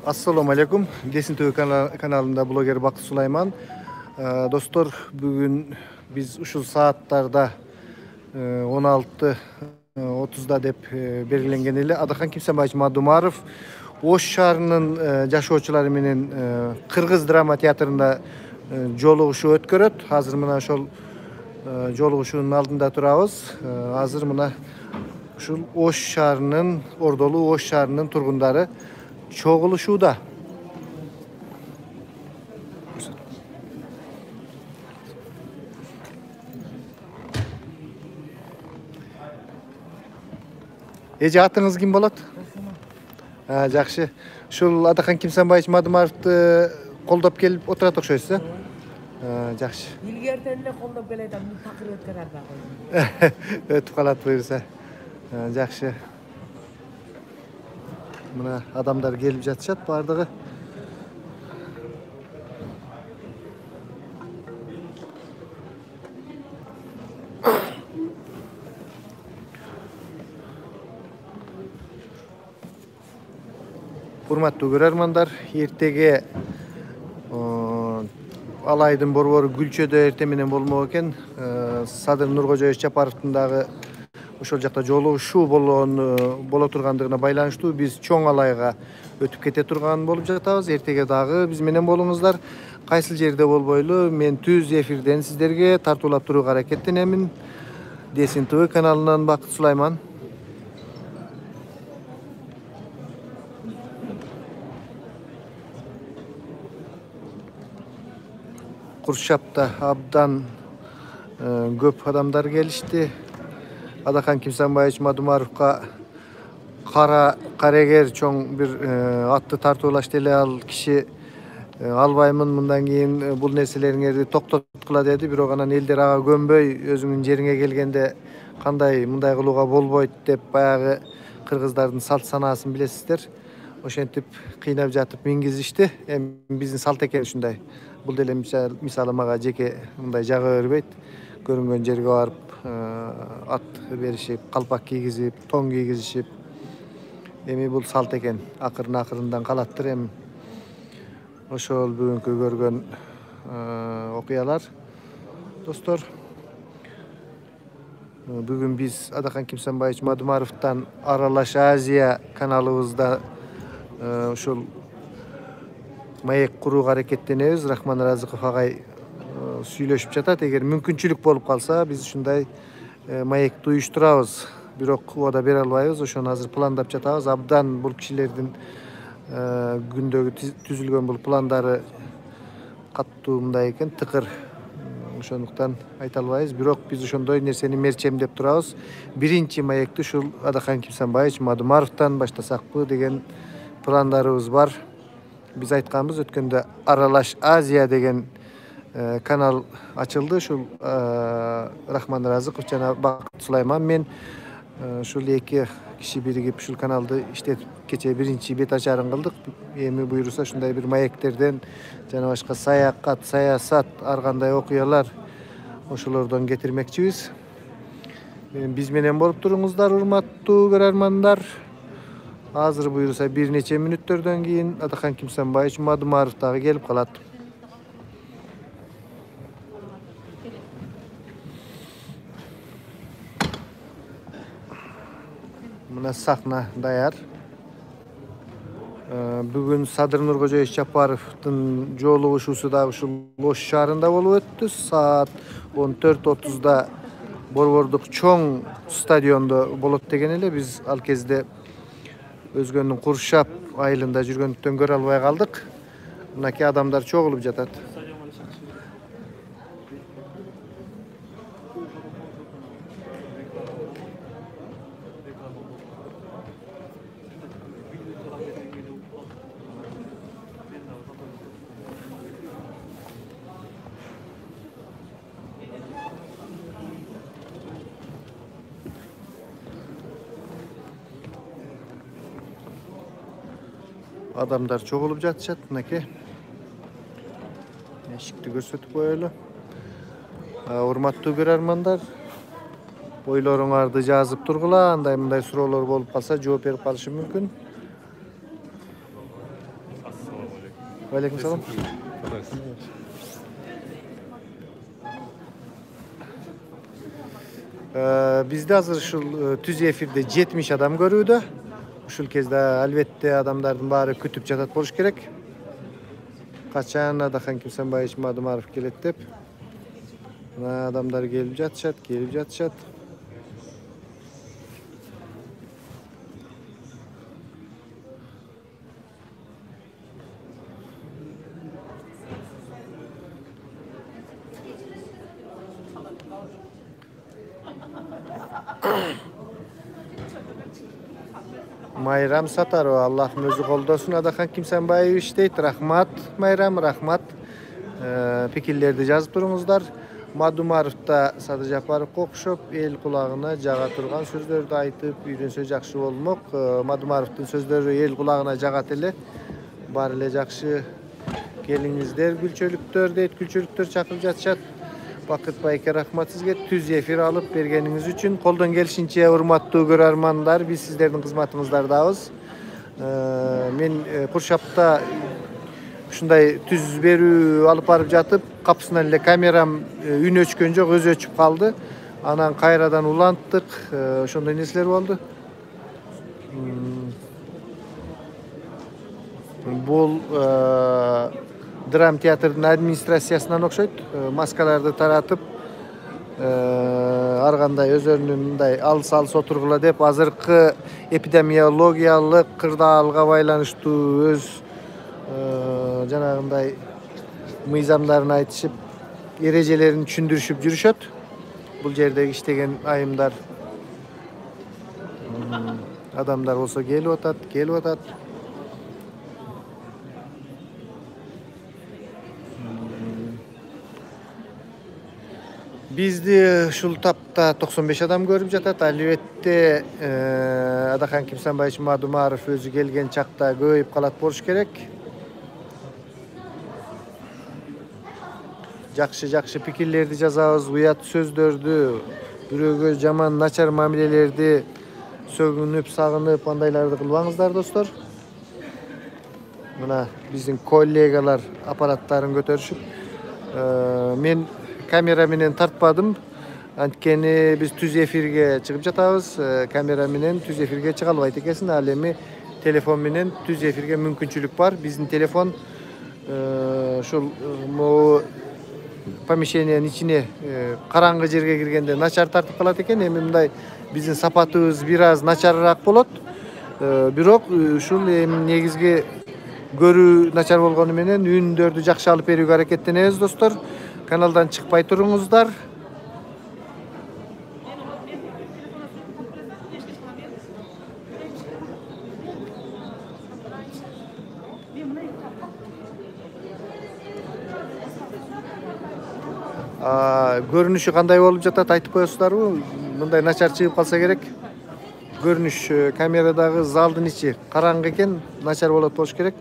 Assalamu alaikum. Desin TV kanalında blogger Baktı Sulayman. Dostlar, bugün biz uşul saatlarda 16:30'da dep belgilengen ele Adakan Kimsembay Madumarov Oş şahrının jaşoочулары менен Kırgız drama teatrında жолугушуу өткөрөt. Hazır mına şol жолугушуунун алдында турабыз. Hazır mına ушул Oş şahrının, Ordolu Oş şahrının turgundары çoğuluşuda. Эже атыңыз ким болот? Жакшы. Ушул Adakan Kimsembay Madumarovду колдоп келип отурат окшойсуз. Жакшы. Илгертен эле колдоп келет, мен такыр өткөрөр да койдум. Өтүп калат буюрса. Жакшы. Мына адамдар келип жатышат бардыгы. Урматтуу көрөрмандар, эртеге Алайдын борбору Гүлчөдө эрте менен болмок экен. Садыр Нуркожоевич Жапаровдун дагы ошол жакта жолугушуу боло тургандыгына байланыштуу биз чоң Алайга өтүп кете турган болуп жатабыз. Эртеге дагы биз менен болуңуздар. Кайсыл жерде болбойлу, мен түз эфирден сиздерге тартуулап турууга аракеттенемин. Десин ТВ каналынан Бакыт Сулайман. Куршапта абдан көп адамдар келишти. Adakan Kimsembay Madumarovга кара карегер чоң бир атты тартуулашты эле ал киши албаймын мындан кийин бул нерселериңерди токтоткула деди. Бирок анан элдер ага көнбөй өзүңүн жериңе келгенде кандай мындай кылууга болбойт деп баягы кыргыздардын салт санаасын билесиздер. Ошентип кыйнап жатып мингизишти. Эми биздин салт экен ушундай. Бул деле мисалы мага жеке мындай жага бербейт. Көрүнгөн жерге барып ат беришип, калпак кийгизип, тоң кийгизишип. Эми бул салт экен. Акырындан калаттыр эми. Ошол бүгүнкү көргөн окуялар. Достор, бүгүн биз Adakan Kimsembay Madumarovдон Аралаш Азия каналыбызда ушул маек курууга аракеттенебиз. Рахман Разыков агай сүйлөшүп жатат. Эгер мүмкүнчүлүк болуп калса, биз ушундай маекти уюштурабыз. Бирок убада бере албайбыз. Ошону азыр пландап жатабыз. Абдан бул кишилердин күндөгү түзүлгөн бул пландары каттуу мындай экен, тыкыр. Ошондуктан айта албайбыз. Бирок биз ошондой нерсени мерчемдеп турабыз. Биринчи маекти ушул Adakan Kimsembay Madumarovдон баштасакпы деген пландарыбыз бар. Биз айтканбыз, өткөндө Аралаш Азия деген канал ачылды. Ушул Рахман Разыков жана Бакыт Сулайман мен ушул эки киши биригип ушул каналды иштетип кечээ биринчи бет ачарын кылдык. Эми буйруса ушундай бир маектерден жана башка саякат, саясат, ар кандай окуялар ошолордон кетирмекчибиз. Биз менен болуп туруңуздар, урматтуу көрөрмандар. Азыр буйруса бир нече мүнөттөрдөн кийин Adakan Kimsembay Madumarov дагы келип калат. Мына сахна даяр. Бүгүн Садыр Нуркожоевич Жапаровдун жолугушуусу дагы ушул Ош шаарында болуп өттү. Саат 14:30-да борбордук чоң стадиондо болот деген эле. Биз ал кезде өзгөнүн Куршап айылында жүргөндүктөн көрө албай калдык. Мынакей адамдар чогулуп жатат. Адамдар чогулуп жатышат. Мынакей эшикти көрсөтүп коелу. Урматтуу көрөрмандар, ойлоруңарды жазып тургула. Андай мындай суроолор болуп калса жооп берип калышым мүмкүн. Aleyküm selam. Bizde hazır şu tüz efirde 70 adam görüydü. Uşul kezde albatta adamlardan bari kütüp jatat boluş kerek. Kaçan adakan kimsen bayış Madumarov kelet dep. Adamlar gelip jatışat. Mayram Satarov, Allah'ın özü koldosun. Adakan kimsen bayı işteyt. Rahmat Mayram, rahmat. Pikirlerdi yazıp durunuzlar. Madumarov'da Sadı Japarov kokuşup, el kulağına jaga turgan sözlerdi aytıp, үйрөнсө жакшы болмок. Madumarov'dun sözleri el kulağına jagat ele. Bar ele jakşı gelingizler, gülçölüktör deyt, gülçölüktör çakıp jatışat. Vakit bayke rahmat sizge tüz efir alıp bergeniniz üçün. Koldan gelişince urmattуу görarmanlar, biz sizlerin kızmatınızdardabız. Men Kurşap'ta şunday tüz berүү alıp barıp jatıp, kapısından ele kameram ün öçkön jok, özü öçüp kaldı. Anan kayradan ulanttık, şonday nesler oldu. Bul dram teatrının administrasiyasından okşayt. Maskalardı taratıp arganday özörününday alыс oturgula dep azırkı epidemiologiyalыk kırdaalga baylanıştуу öz janagындай mıyzamlarını aytışıp erejelerini düşündürüşüp жүрүшөt. Bul jerdegi iштеген ayımlar adamlar olsa gelip atat. Bizde şul tapta 95 adam görüp jatat. Albatta Adakan kimsen bayış Madumarov özü gelgen çakta көйүп kalat boluş kerek. Jakşı pikirlerdi jazabız, uyat sözdördü, bürögө jaman начар мамилелерди сөгүнүп, сагынып, андайларды кылбаңыздар достор. Mına bizim kollegalar aparattарын götөрүшүp, men kamera menen tartmadım. Antkeni biz tüz efirge çıkıp jatabız. Kamera menen tüz efirge çıga albayt ekesin. Al эми telefon menen tüz efirge mümkünçülük var. Bizim telefon şol помещениянын içine karаңgı жерге киргенде начар тартып калат экен. Эми мындай биздин сапатыбыз бир аз начарыраак болот. Бирок ушул негизги көрүү начар болгону менен үндөрдү жакшы алып берүүгө аракеттенебиз достор. Kanaldan çıkpay turunuzlar. Görünüşü kanday bolup jatat aytıp koyosuzlarбы? Мындай начар чыгып калса керек. Görünüş kameradагы залдын içi караңгы экен, начар болуш керек.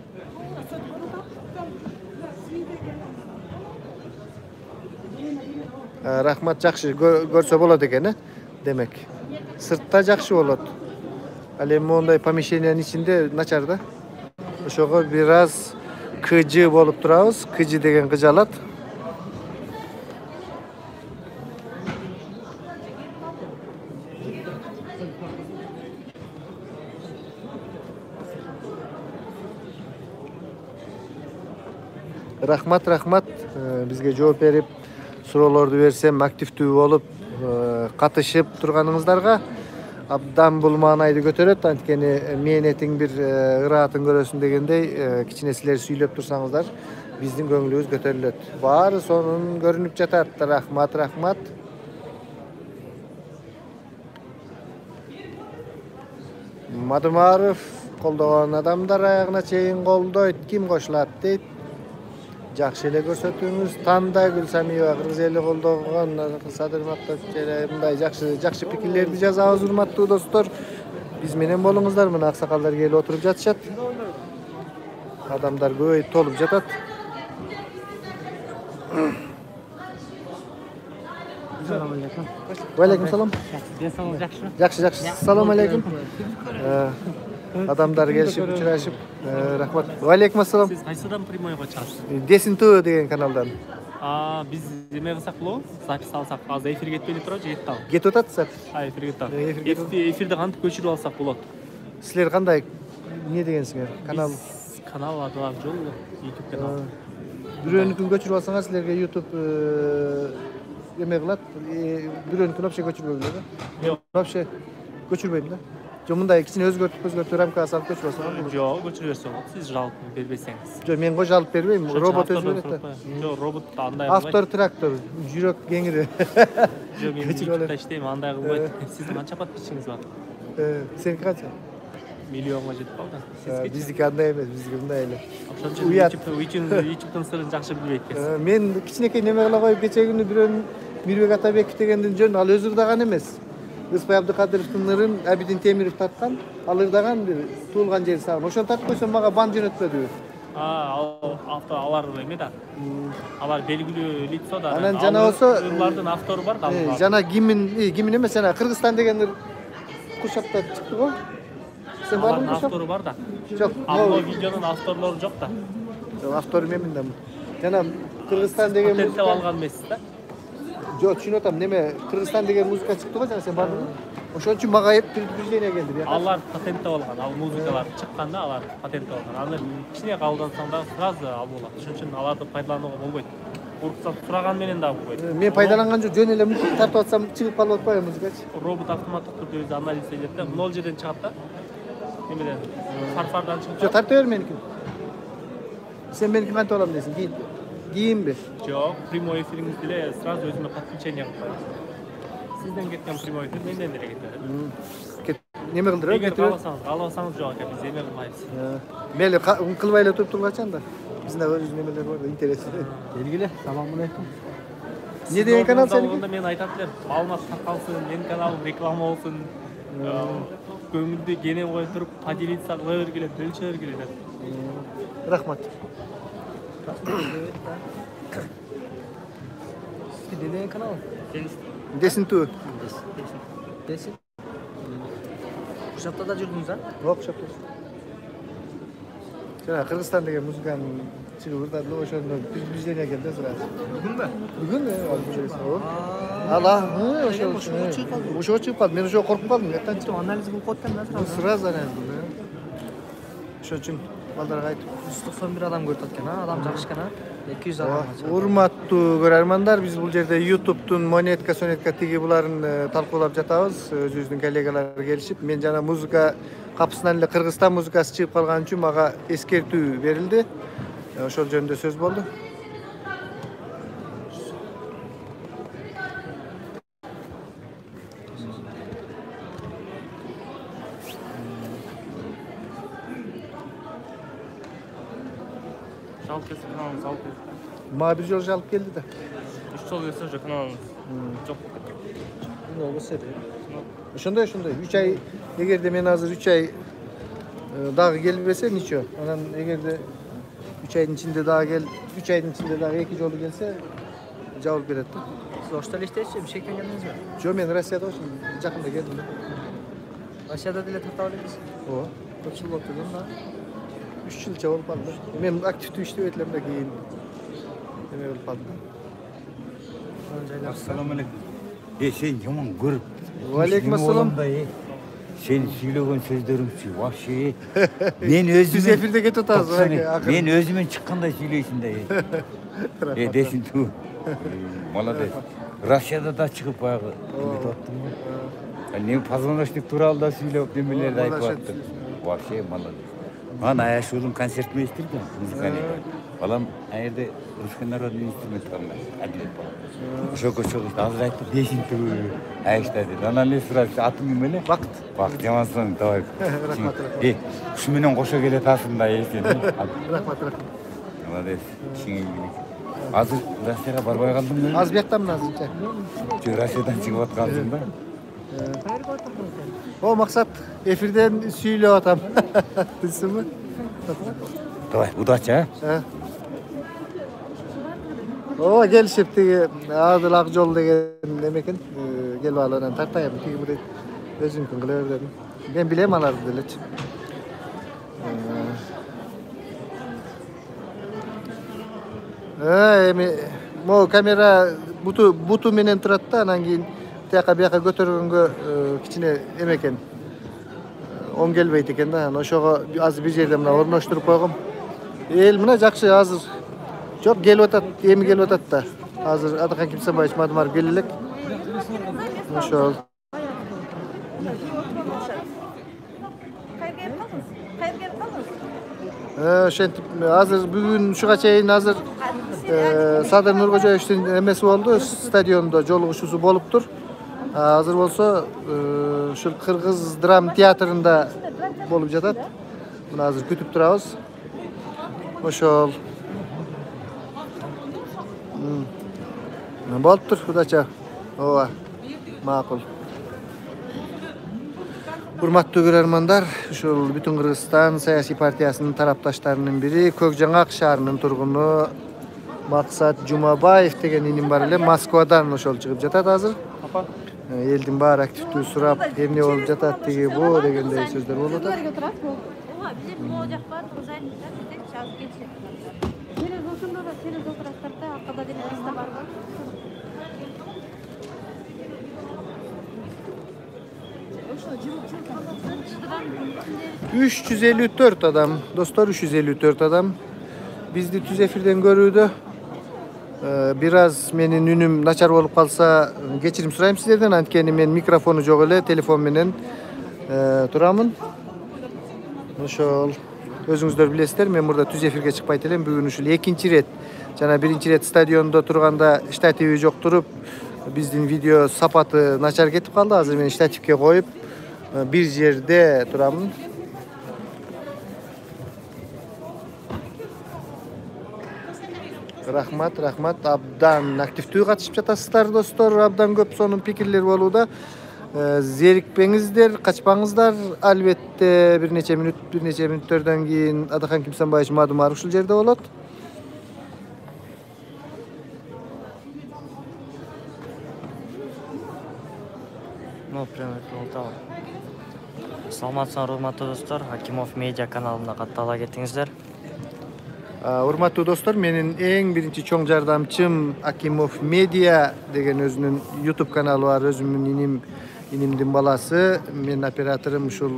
Rahmat jakşı görse bolot eкен, demek. Sırtta jakşı bolot. Al эми мондай помещениянын içinde начар да. Ошого biraz kıcı bolup turabыз. Kıcı деген kıcalat. Rahmat bizge жооп берип суроолорду берсем, активдүү болуп катышып турганыңыздарга абдан бул маанайды көтөрөт. Анткени мээнетиң бир ыраатын көрөсүн дегендей, кичине силер сүйлөп турсаңыздар, биздин көңүлүбүз көтөрүлөт. Баары сонун көрүнүп жатат. Рахмат. Madumarov колдогон адамдар аягына чейин колдойт. Ким кошулат дейт. Jakşı ele görsötүүңүz. Танда Гүлсамиева кыргыз эли колдогон Садыр Мактап мындай жакшы пикирлерди жазабыз, урматтуу достор. Биз менен болуңуздар. Мына аксакалдар келип отуруп жатышат. Адамдар көбөйүп толуп жатат. Assalomu alaykum. Va alaykum salom. Densoqlik yaxshimi? Yaxshi. Assalomu alaykum. Адамдар келишип учурашып, рахмат. Алейкум ассалам. Siz qaysidan primoyga chiqasiz? Десин ту деген каналдан. Biz nima qilsak bo'ladi? Запись alsak, hozir efirga ketmay turadi, жетти ал. Кетип атат запись. Efirga ketadi. Efirga ketadi. Efirde qanday көчүрүп алсак болот? Силер кандай не дегенсиңер? Канал Канал Адалак жол, YouTube канал. бирөөнүкүн көчүрүп алсаңар силерге YouTube эме кылат. Бирөөнүкүн вообще көчүрбөй билет да. Yok. Вообще көчүрбөйм да. Жо мындай кичине өзгөртүп рамкага салып көчүрүп алсаңар болот. Yok, көчүрүп берсе болот. Siz жалпы бербесеңиз. Жо мен кожалып бербейм, робот өзү берет да. Yok, robot da андай Автор трактор, жүрөк кеңири. Yok, men көчүрүп алат. YouTube'da иштейм, андай кылбайт. Сиздин канча подписчигиңиз бар? Сеники канча? Миллионго жетип калды. Сизге Биздики андай эмес, биздики мындай эле. ошон үчүн Уят. YouTube'дун сырын жакшы билбейт экенсиз. Мен кичинекей неме кыла коюп кече күнү бирөөнүн Мирбек Атабеков дегендин жөн ал өзү ырдаган эмес. Ыспай Абдыкадыровдун ырын Абидин Темиров тарткан, ал ырдаган бир туулган жери сагын. Ошону тартып койсом мага бан жөнөтпөдү. Автор алар эме да. Алар белгилүү лицо да. Анан жана болсо ырлардын автору бар да. жана гимн эмес, жана Кыргызстан деген ыр курчапта чыкты го. Сен Алардын бардыңбы? автору бар да. Жок, Ал видеонун авторлору жок да. автору менмин да. Жана Кыргызстан деген Патенттеп алган эмессиз да. Жок, түшүнүп атам. Неме Кыргызстан деген музыка чыкты го, жана сен бардыңбы? Ошон үчүн мага предупреждение келди. Алар патенттеп алган, ал музыкалар чыкканда алар патенттеп алган. Аны кичине кабылдансаң да сразу алып алат. Ошон үчүн аларды пайдаланууга болбойт. Уруксат сураган менен да болбойт. Мен пайдаланган жок, жөн эле мультик тартып атсам чыгып калып атпайбы музыкачы? Робот автоматтык түрдө өзү анализ этет да, нол жерден чыгат да. Немеден, фарфардан чыгып. Жок, тартып бер меникин. Сен меникин кантип алам дейсиң? Кийинби? Жок, прямой эфириңизди эле сразу өзүмө подключение кылып коём. Сизден кеткен прямой эфир менден деле кетет. Неме кылдырып? Эгер кааласаңыз жок экен, биз эме кылмайбыз. Мели кылбай эле туруп тургачы анда. Биздин өзү немелер бар да, интерес. Белгиле. Саламун алейкум. Не деген канал сеники? Мен айтат элем, маалымат таркалсын, менин каналым реклама болсун. Көңүлдү кене кое туруп, поделиться кыла бергиле, бөлүшө бергиле деп. Рахмат. Сизге деген канал? Десин ту. Десин. Курчапта да жүрдүңүз, а? Окшоп. Жана Кыргызстан деген музыканын чыгып ырдады, ошондон предупреждение келди сразу. Бүгүнбү? Бүгүн ошого чыгып калды. Мен ошого коркуп калдым. Кантип анализ кылып коет экен да сразу. Сразу анализ кылды. Ошон үчүн балдарга айтып. 191 адам көрүп аткан, а? Адам жакшы экен, а? 200 адам. Урматтуу көрөрмандар, биз бул жерде YouTube'тун монетка тиги буларын талкуулап жатабыз. Өзүбүздүн коллегалар келишип, мен жана музыка капысынан эле Кыргызстан музыкасы чыгып калган үчүн мага эскертүү берилди. Ошол жөнүндө сөз болду. Жалпы келсе каналыңыз алып келді. Мага бир жолу жалып келди да. 3 жол келсе уже каналыңыз жок. Ошондой 3 ай, эгерде мен азыр 3 ай дагы келип берсе, ничего. Анан эгерде 3 айдын ичинде дагы 3 айдын ичинде дагы 2 жолу келсе, жабылып берет да. Сиз Ошто эле иштейсизби? Бишкектен келдиңизби? Жо, мен Россияда жакында келдим да. Россияда деле тарта алабыз. Ооба. Көп жыл болуп турган да. 3 жылча болуп калды. Мен активдүү иштебейт элем да, кийин эме болуп калды. Assalamu alaikum. Sen yaman görüp. Алейкум ассалам. Sen söylеген сөздөрүңчү вообще мен өзүм Биз эфирде кетип атабыз. мен өзүмөн чыккандай сүйлөйсүң да. Десин ту. Молодец. Россияда да чыгып баягы эметип аттым го. Мен позвоночник тууралуу да сүйлөп немелерди айтып аттым. Вообще молодец. Мен Аяшулун концертине иштирдим, музыканы. Балам аерде русский народный инструмент бар. Әділет бар. Ошого чыгып азыр айтты, десин ту. Айышта dedi. Анан эле сурап, атың ким эле? Бакыт. Бакыт жамансың, давай. Рахмат. Ушу менен кошо келе атасың да, сен. Рахмат. Молодец. Азыр Россияга барбай калдыңбы? Аз бияктамын азырча. Жок, Россиядан чыгып аткансың да. О, максат, эфирден сүйлөп атам. Дейсиңби? Давай, удача, а? О, келишип тиги Адыл Акжол деген неме экен, келип алып анан тартайм тиги бир өзүңкүн кыла бер дедим. Мен билем аларды делечи. Эми могу камера буту менен турат да, анан кийин тияка бияка көтөргөнгө кичине эме экен. Оң келбейт экен да. Анан ошого азыр бир жерде мына орноштуруп койгом. Эл мына жакшы азыр. Жок, келип атат, эми келип атат да. Азыр Адакан Кимсенбаевич Мадумаров келе элек. Ошол. Ошентип азыр бүгүн ушуга чейин азыр Садыр Нуркожоевичтин эмеси болду, стадиондо жолугушуусу болуптур. Азыр болсо ушул Кыргыз драм театрында болуп жатат. Мына азыр күтүп турабыз. Ошол. Болуптур, кудача. Ооба. Макул. Урматтуу көрөрмандар, ушул Бүтүн Кыргызстан саясий партиясынын тарапташтарынын бири Көк Жаңак шаарынын тургуну Максат Жумабаев деген иним бар эле, Москвадан ошол чыгып жатат азыр. Элдин баары активдүү сурап, эмне болуп жатат тиги бу дегендей сөздөр болуп атат. Ооба, биздин могу жакка тургузайын деп чыгып кетишет. Через ошондо да через отурасыздар да, акырда деле листа барбы? 354 adam, dostlar 354 adam. Bizdi tüz efirden görüydü. Biraz menin ünüm naçar olup kalsa geçirim surayım sizlerden. Antkeni men mikrofonu jok ele, telefon menen turamın. Ошол өзүңүздөр билесиздер, мен мурда түз эфирге чыкпайт элем. Бүгүн ушул экинчи ирет, жана биринчи ирет стадиондо турганда штативи жок туруп, биздин видео сапаты начар кетип калды. Азыр мен штативке коюп bir жерде турамын. Рахмат, абдан активдүү катышып жатасыздар достор, абдан көп сонун пикирлер болууда. Зерикпеңиздер, качпаңыздар. Албетте бир нече мүнөттөрдөн кийин Адакан Кимсенбаевич Мадумаров ушул жерде болот. Саламатсыздар, урматтуу достор. Акимов медиа каналына каттала кетиңиздер. Урматтуу достор, менин эң биринчи чоң жардамчым Акимов медиа деген өзүнүн YouTube каналы бар, өзүмдүн инимдин баласы. Мен операторум ушул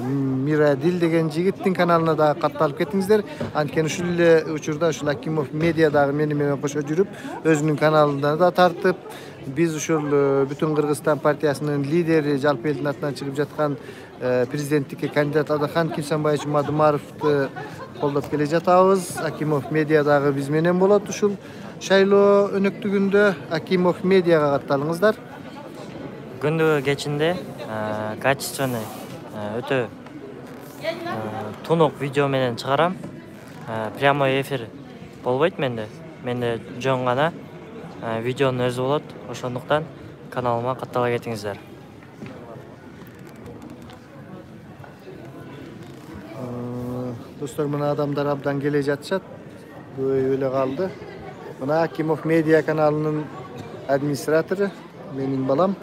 Мирадил деген жигиттин каналына да катталып кетиңиздер. Анткени ушул эле учурда ушул Акимов медиа дагы менен кошо жүрүп, өзүнүн каналына да тартып, биз ушул Бүтүн Кыргызстан партиясынын лидери, жалпы элдин атынан чыгып жаткан президенттикке кандидат Адакан Кимсенбаевич Мадумаровду колдоп келе жатабыз. Акимов медиа дагы биз менен болот. Ушул шайлоо өнөктүгүндө Акимов медиага катталыңыздар. Күндү кечинде качественный өтө тунук видео менен чыгарам. Прямой эфир болбойт менде. Менде жөн гана видеонун өзү болот. Ошондуктан каналыма каттала кетиңиздер. Dostlar, mına adamlar abdan gele жатышат. Böyle kaldı. Mına Akimov Media kanalının administratörü, benim balam.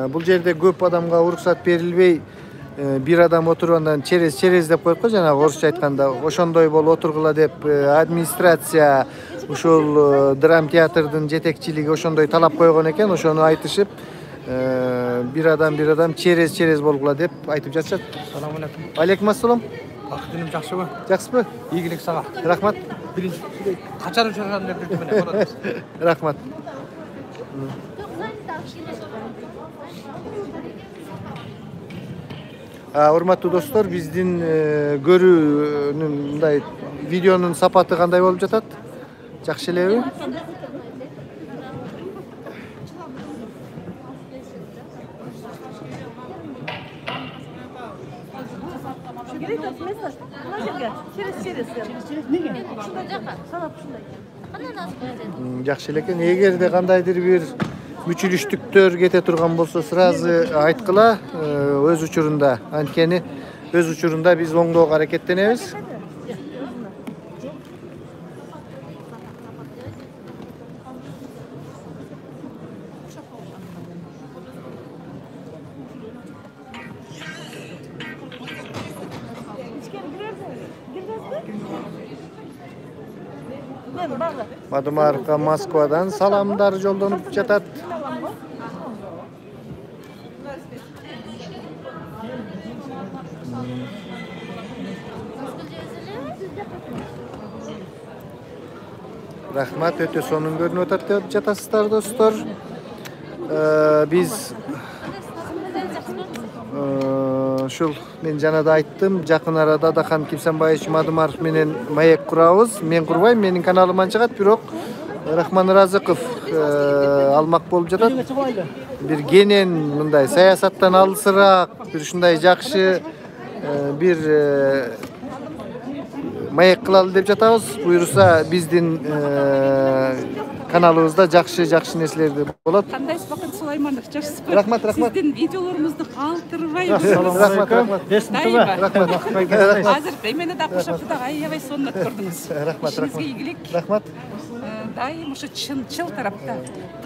Бұл жерде көп адамға уруксат берилбей, bir adam oturgandan çerez dep koyup, jana orusça ayтканда, ошондой болуп отургула деп администрация ушул драм театрдын жетекчилиги ошондой талап койгон экен. Ошону айтышып, bir adam çerez болгула деп айтып жатышат. Салам алейкум. Алейкум ассалам. Бакытым жакшыбы? Жакшысызбы? Ийгилик сага. Рахмат. Биринчи качарып чыгарган деп жүрдүм эле, болот. Рахмат. Урматтуу достор, биздин көрүүнүн мындай видеонун сапаты кандай болуп жатат? Жакшы элеби? Жакшы эле экен. Эгерде кандайдыр бир мүчүлүштүктөр кете турган болсо, сразу айткыла өз учурунда. Анткени өз учурунда биз оңдоого аракеттенебиз. Madumarovga Moskvadan salamlar joldonup жатат. Rahmat, öte sonun görünüp ötüp деп жатасыздар достор. Biz ушул мен жана да айттым, жакын арада Дахан Кимсанбаевич Мадумаров менен маек курабыз. Мен курбайм, менин каналыман чыгат, бирок Рахман Разыков алмак болуп жатат. Бир кенен мындай саясаттан алысыраак, бир ушундай жакшы бир маек кылалы деп жатабыз. Буйруса биздин каналыбызда жакшы нерселер болот. Кандай Бакыт Сулайманов, жакшысыз. Рахмат. Сиздин видеолоруңузду калтырбайбыз. Рахмат. Азыр эмени да кошоп да аябай сонун өткөрдүңүз. Рахмат. Ишиңизге ийгилик. Рахмат. Дайым ушу чыл тарапта,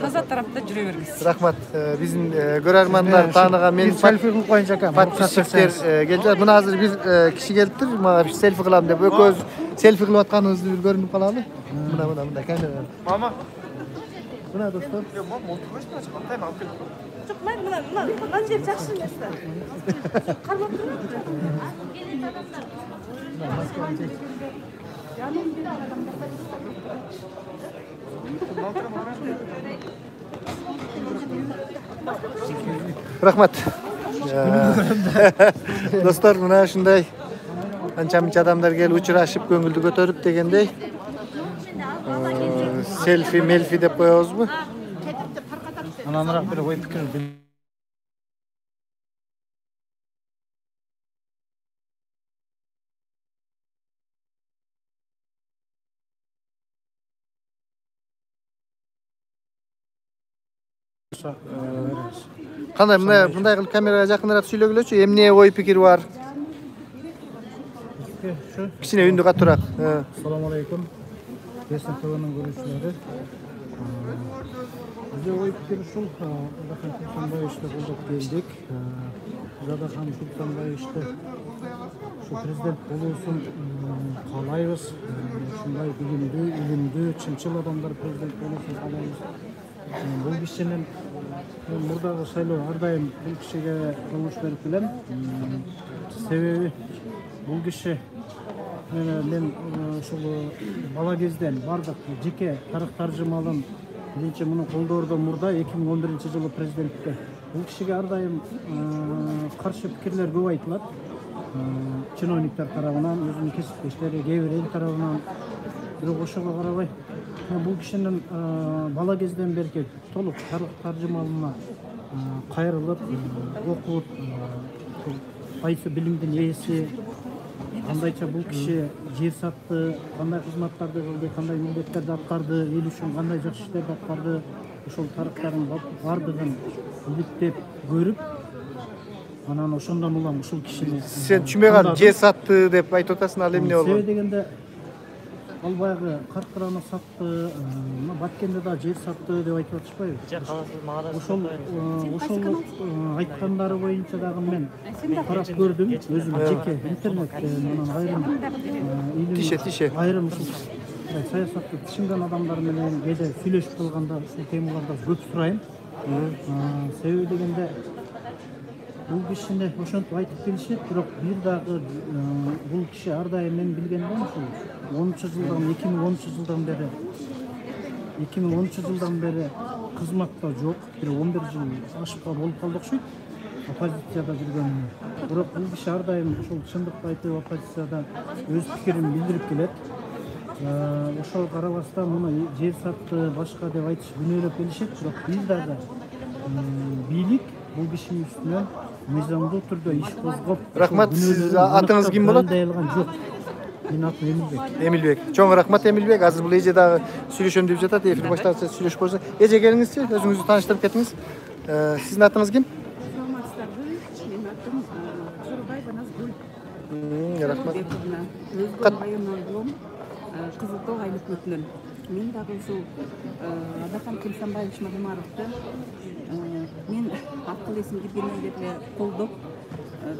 таза тарапта жүрө бериңиз. Рахмат. Биздин көрөрмандар тааныган мен селфи кылып коюнчу акам. подписчиктер келди. Мына азыр бир киши келиптир, мага селфи кылам деп. Экөөбүз селфи кылып атканыбызды бир көрүнүп калалы. Мына камера. Мама. Мына достор. Жок, мына жер жакшы эмес да. Кармап турбайбы? Рахмат. Достор, мына ушундай анча-мынча адамдар келип учурашып көңүлдү көтөрүп дегендей. Селфи, мелфи деп коебузбу? Ананыраак бир ой пикир Кандай мындай кылып камерага жакыныраак сүйлөгүлөчү. Эмне ой пикир бар? Кичине үндү катуураак. Assalomu alaykum. Destin TV'nin görüşleri. Bizde oy fikir ушул Дахан Кимсанбаевичти колдоп келдик. Дахан Кимсанбаевичти şu президент болуусун каалайбыз. Ушундай билимдүү, илимдүү, чынчыл адамдар президент болуусун каалайбыз. Бул кишинин мурдагы шайлоо ар дайым бул кишиге добуш берип келем. Себеби бул киши мен ушул бала кезден бардык жеке тарых таржымалын биринчи муну колдоордон мурда 2011-жылы президентке бул кишиге ар дайым каршы пикирлер көп айтылат. Чиновниктер тарабынан, өзүнүн кесиптештери, кээ бир эл тарабынан. Бирок ошого карабай бул кишинин бала кезден берки толук тарых таржымалына кайрылып, окуп, кайсы билимдин ээси, кандайча бул киши жер сатты, кандай кызматтарды кылды, кандай милдеттерди аткарды, эл үчүн кандай жакшы иштерди аткарды, ошол тарыхтарын бардыгын иликтеп көрүп, анан ошондон улам ушул кишини Сен түшүнбөй калдым. Жер сатты деп айтып атасың, ал эмне болду? Себеби дегенде ал баягы каркыраны сатты, Баткенде да жер сатты деп айтып атышпайбы? Ошол айткандары боюнча дагы мен карап көрдүм, өзүм жеке интернетте, анан Тише. айрым ушул саясатты түшүнгөн адамдар менен кээде сүйлөшүп калганда ушул темаларда көп сурайм. Себеби дегенде бул кишини ошентип айтып келишет, бирок бир дагы бул киши ар дайым мен билгенден ушул 2013-жылдан бери кызматта жок, бир 11 жыл ашыпка болуп калды окшойт. Оппозицияда жүргөнүнө. Бирок бул киши ар дайым ушул чындыкты айтып оппозицияда өз пикирин билдирип келет. Ошого карабастан муну жер сатты, башка деп айтыш күнөөлөп келишет, бирок бир дагы бийлик бул кишинин үстүнөн мыйзамдуу түрдө иш козгоп. Рахмат. Атыңыз ким болот? Жок. Менин атым Эмилбек. Эмилбек. Чоң рахмат Эмилбек. Азыр бул эже дагы сүйлөшөм деп жатат. Эфир башталса сүйлөшүп койсо. Эже келиңизчи, өзүңүздү тааныштырып кетиңиз. Сиздин атыңыз ким? Менин атым Курбаева Назгүл. Рахмат. Өзгөн районунан болом. Кызыл Тоо айлык өтүнөн. Мен дагы ушул Дахан Кимсанбаевич Мадумаровду мен акыл эсим киргенден бери колдоп,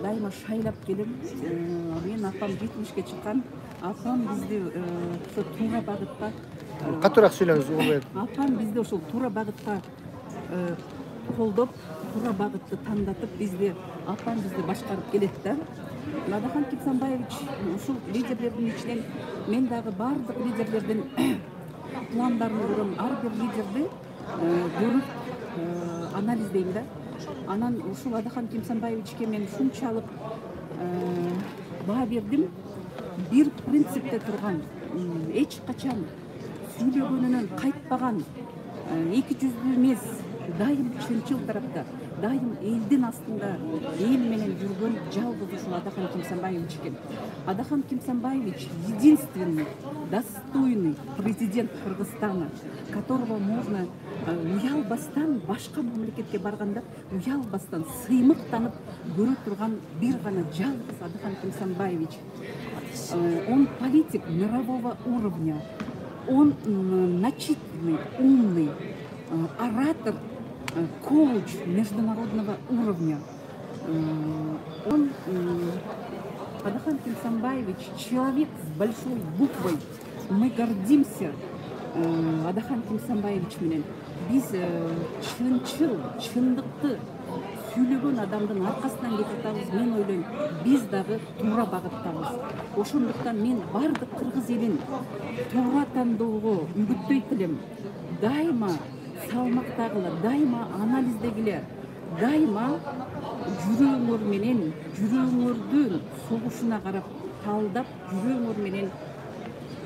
дайыма шайлап келем. Мен апам 70-ке чыккан. Апам бизди ошо тууга багытта Катуураак сүйлөңүз, угулбайм. апам бизди ошол туура багытка колдоп, туура багытты тандатып бизди апам бизди башкарып келет да. Адахан Кимсанбаевич ушул лидерлердин ичинен мен дагы баардык лидерлердин пландарын көрөм, ар бир лидерди көрүп анализдейм да. Анан ушул Адахан Кимсанбаевичке мен ушунчалык баа бердим. Бир принципте турган, эч качан сүйлөгөнүнөн кайтпаган, эки жүздүү эмес, дайым чынчыл тарапта, дайым элдин астында эл менен жүргөн жалгыз ушул Адахан Кимсанбаевич экен. Адахан Кимсанбаевич единственный достойный президент Кыргызстана, которого можно уялбастан башка мамлекетке барганда уялбастан сыймыктанып көрө турган бир гана жалгыз Адахан Кимсанбаевич. Он политик мирового уровня, он начитанный, умный, оратор, коуч международного уровня. Он, Адахан Кимсанбаевич, человек с большой буквой. Мы гордимся Адахан Кимсанбаевич менен. Биз чынчыл, чындыкты сүйлөгөн адамдын аркасынан кетип атабыз. Мен ойлойм, биз дагы туура багыттабыз. Ошондуктан мен бардык кыргыз элин туура тандоого үгүттөйт элем. Дайыма салмактагыла, дайыма анализдегиле, дайыма жүрөгүңөр менен, жүрөгүңөрдүн согушуна карап талдап, жүрөгүңөр менен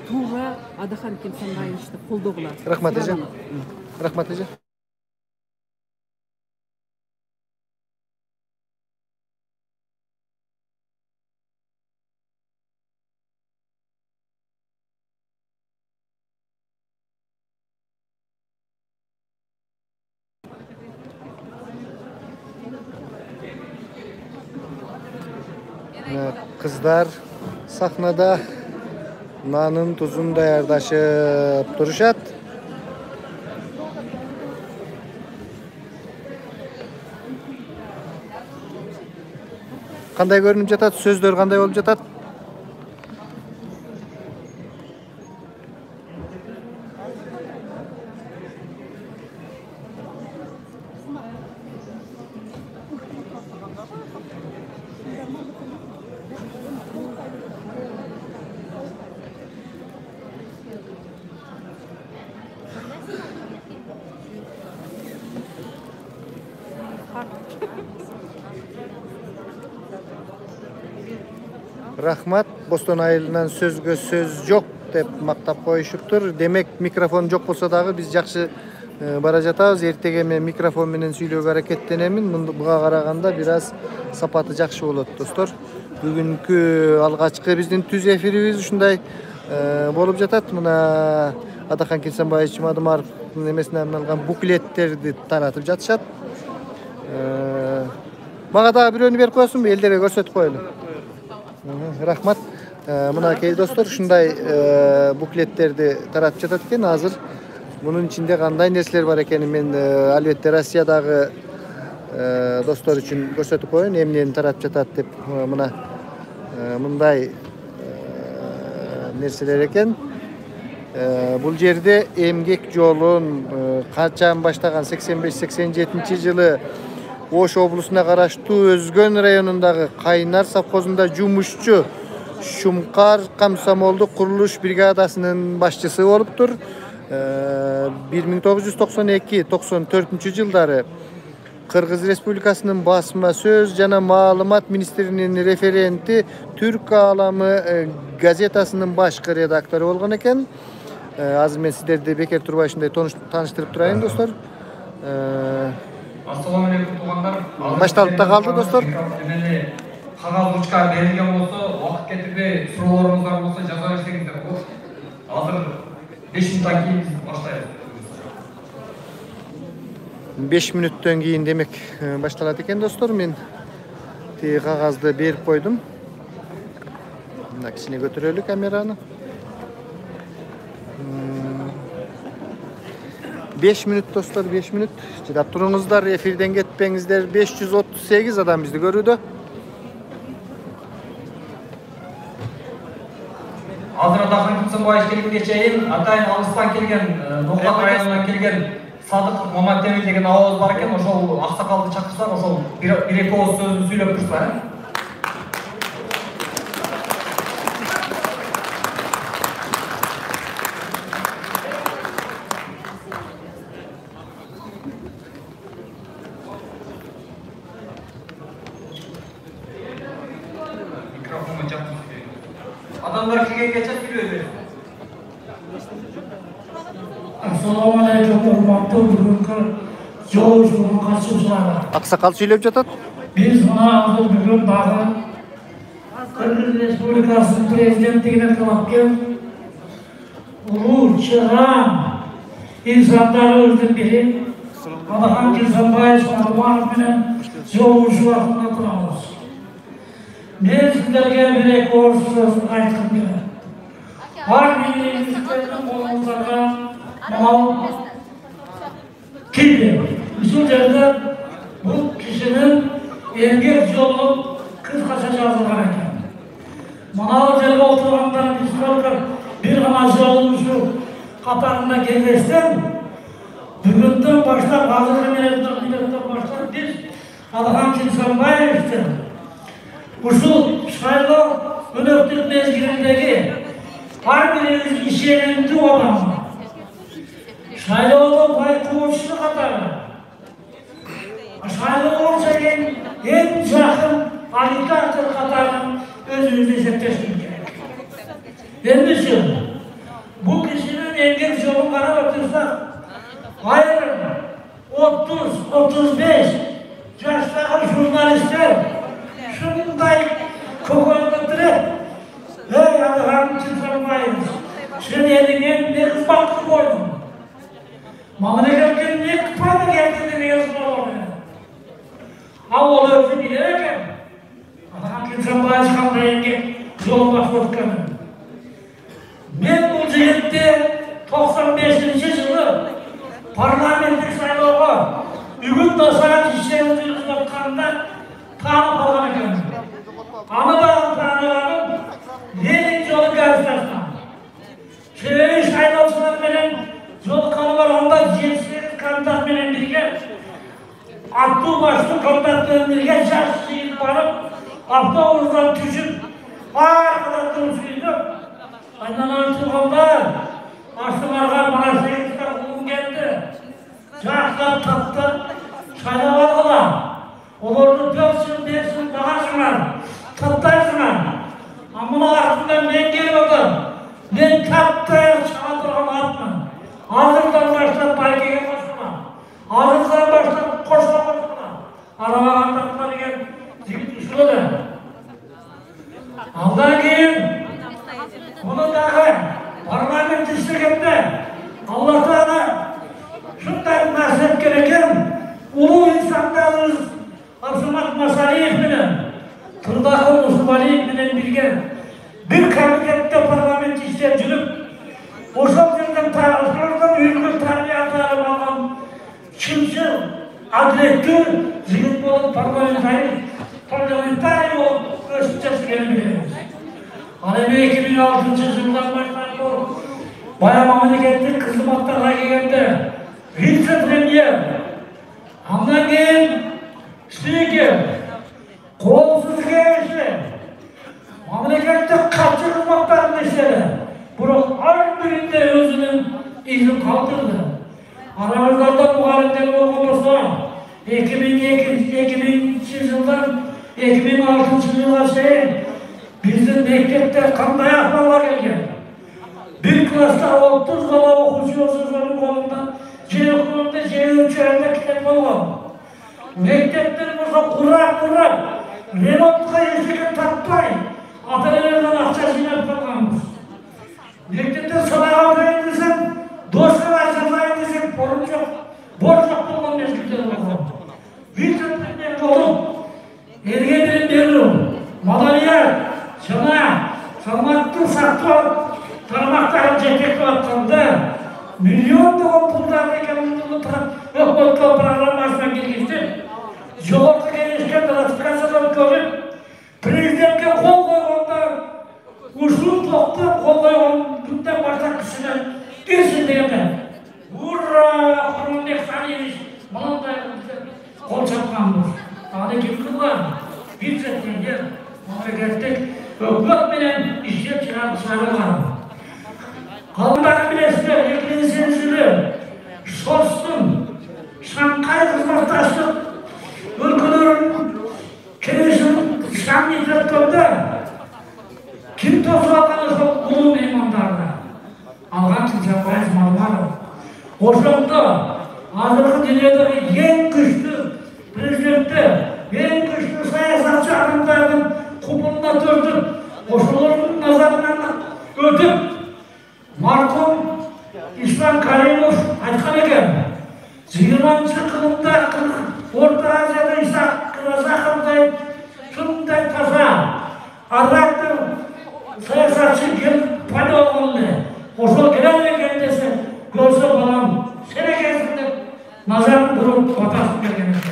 туура Адахан Кимсанбаевичти колдогула. Рахмат эже. Рахмат эже. Kızlar sahnada nanın tuzun daярдашып турушат. Кандай көрүнүп жатат? Сөздөр кандай болуп жатат? Рахмат, Бостон айылынан сөзгө сөз жок деп мактап коюшуптур. Демек, микрофон жок болсо дагы биз жакшы бара жатабыз. Эртеге мен микрофон менен сүйлөөгө аракеттенемин. Буга караганда бир аз сапаты жакшы болот, достор. Бүгүнкү алгачкы биздин түз эфирибиз ушундай болуп жатат. Мына Адахан Кимсанбаевич Мадымаровдун эмесине арналган буклеттерди таратып жатышат. Мага дагы бирөөнү берип коесуңбу, элдерге көрсөтүп коелу. Рахмат. Мынакей достор, ушундай буклеттерди таратып жатат экен. Азыр мунун ичинде кандай нерселер бар экенин мен албетте Россиядагы достор үчүн көрсөтүп коеюн. Эмнени таратып жатат деп мына мындай нерселер экен. Бул жерде эмгек жолун качан баштаган 85-87 жылы Ош облусуна караштуу Өзгөн районундагы Кайнар совхозунда жумушчу Шумкар комсомолдук курулуш бригадасынын башчысы болуптур. 1992-94 жылдары Кыргыз Республикасынын басма сөз жана маалымат министринин референти, Түрк Ааламы газетасынын башкы редактору болгон экен. Азыр мен сиздерди бекер турбай ушундай тааныштырып турайын, достор. Assalamu alaikum тугандар. Башталып да калды, достор. Кагаз ручка берилген болсо, убакыт кетирбей суроолоруңуздар болсо жаза берсеңиздер болот. Азыр 5 минуттан кийин биз баштайбыз. 5 мүнөттөн кийин демек башталат экен, достор. Мен тиги кагазды берип койдум. Мына кичине көтөрөлү камераны. 5 мүнөт, достор, 5 мүнөт. Чыдап туруңуздар, эфирден кетпеңиздер. 538 адам бизди көрүүдө. Азыр Азыр Атакан Кымсанбаевич келгенге чейин атайын алыстан келген, Ноктан районунан келген Садык Маматемил деген абабыз бар экен, ошол аксакалды чакырсак, ошол бир-эки ооз сөзүн сүйлөп турса. Mikrofonunu çarptınız. Adamlar kelgенче сүйлөй берет. Assalamualaikum warahmatullahi wabarakatuh. Жолугуна катышуучулар. Аксакал сүйлөп жатат. Биз мына азыр бүгүн дагы Кыргыз Республикасынын президенттигине талапкер улуу чыган инсандарыбыздын бири Атакан Кылсанбаевич Мадумаров менен жолугушуу убактында турабыз. Мен сиздерге бир-эки ооз сөз айткым келет. Бар министрлердин колуңуздарга мынау келди. Ушул жерде бул кишинин эмгек жолу кыскача жазылган экен. Мынау жерге отургандар биз только бир гана жолугушуу катарында кездештен бүгүндөн баштап азыркы мүнөттөн баштап биз Атакан Кылсанбаевичтин ушул шайлоо өнөктүк мезгилиндеги ар бирибиз ишенимдүү адам шайлоодо байкоочу катары шайлоого чейин эң жакын агитатор катарын өзүбүз эсептешибиз керек. Эмнеси бул кишинин эмгек жолун карап отурсак айрым 30-35 жаштагы журналисттер шундай көкөйгө тирет. Ey Атакан Кылсанбаевич, sen elinden ne kızmaklı koydun? Mamleketken ne kıpranı geldiğini yazma oluyor. Ama o özü bilirken, Атакан Кылсанбаевич kanday engel yolun başlatkanı. Ben bu cihette 95. yılı parlamentik sayılığına bugün de saat işlerimizi uzatkanında tanı kalan ekenim. Anadolu tanılarının Lenin yolu karşılaşma. Şöyle sayılışlar benim yol kanı var, onda cinsiyet kandidat benim birge. Aklı başlı kandidatların birge şahsı yıl varıp, avtobusdan düşüp, arkada duruşuydu. Aynen ölçüldüler. Başlımarga bana seyirciler bulun geldi. Çağlar tattı, çayla vardılar. Olurdu 4 yıl, 5 yıl daha şunlar. Tattaysınlar. Ama aslında ben geliyordum. Ben tattayım, çağdırım atma. Ağzından başlayıp baygıya koşma. Ağzından başlayıp koşma. Araba anlatmaları gel. Zibit uçuladı. Aldan keyin bunu dahi parlament işlegende Allah Teala şunday nasip gereken ulu insanlarımız Arsamat Masaliyev bilen Turdakı Osmaniyev bilen birge bir kabinette parlament işler жүрüp oşal yerden taraflardan ülkün tarihiyatı almadan kimse adletli zihit olup parlamentari olup ölçücesi gelmeyiz. Alemi 2006 yıldan başlayıp bayağı memleketlik kızılmaklarına geldi. Vice Premier, ondan keyin Spiker, kolsuz gelişi, memleketlik kaçı kızılmaklarını işledi. Bunu her birinde özünün izin kaldırdı. Aramızda muhalefetler olmasa 2002 yıldan 2006 yıla şeyin bizim mektepte kanday ahvallar gelgen. Bir klasta 30 kala okuşu olsuzların kolundan C okulunda C3 yerine kitap olgan. Mekteplerimize kurak remontga eşlikle tatpay atalarından akça sinep kalganımız. Mektepte sadağa atayın desem, dostlar açatayın desem poruk yok. Borç yok olgan mezgilden olgan. Vice-premier olup erge bilim veririm. Madalya, sana, salmaktı saklı tarmakları ceketli attığında milyon doğum pullarını ekanını yok programlaşma girmişti. Yolda gelişken ratifikasyonları görüp prezidentke kol koyğanda usul tokta kol koyğanda bir sektörde memleketlik hükümet bilen işe çıkartışları var. Halklar bilesler, ilgilensinizdir. Sorsun, Şankay Kızmaktaşlık ülkelerin kendisinin şanlıklarında kim tozlakanırsa ulu meymandarlar. Algan kimse bayız malmarım. Oşanda hazırkı dünyadaki en güçlü prezidentler, en güçlü siyasatçı adamlarının kupuluna döndük. Oşaların nazarından ötüp marhum İslam Karimov aytkan eken 20. kılımda Orta Asya'da İsa Kırasakım'dayım şunday taza Arap'tır siyasatçı gelip payda olmalı. Oşal gelen kendisi görse balam sene gezdirip nazarını durup batasıp gelgenekte.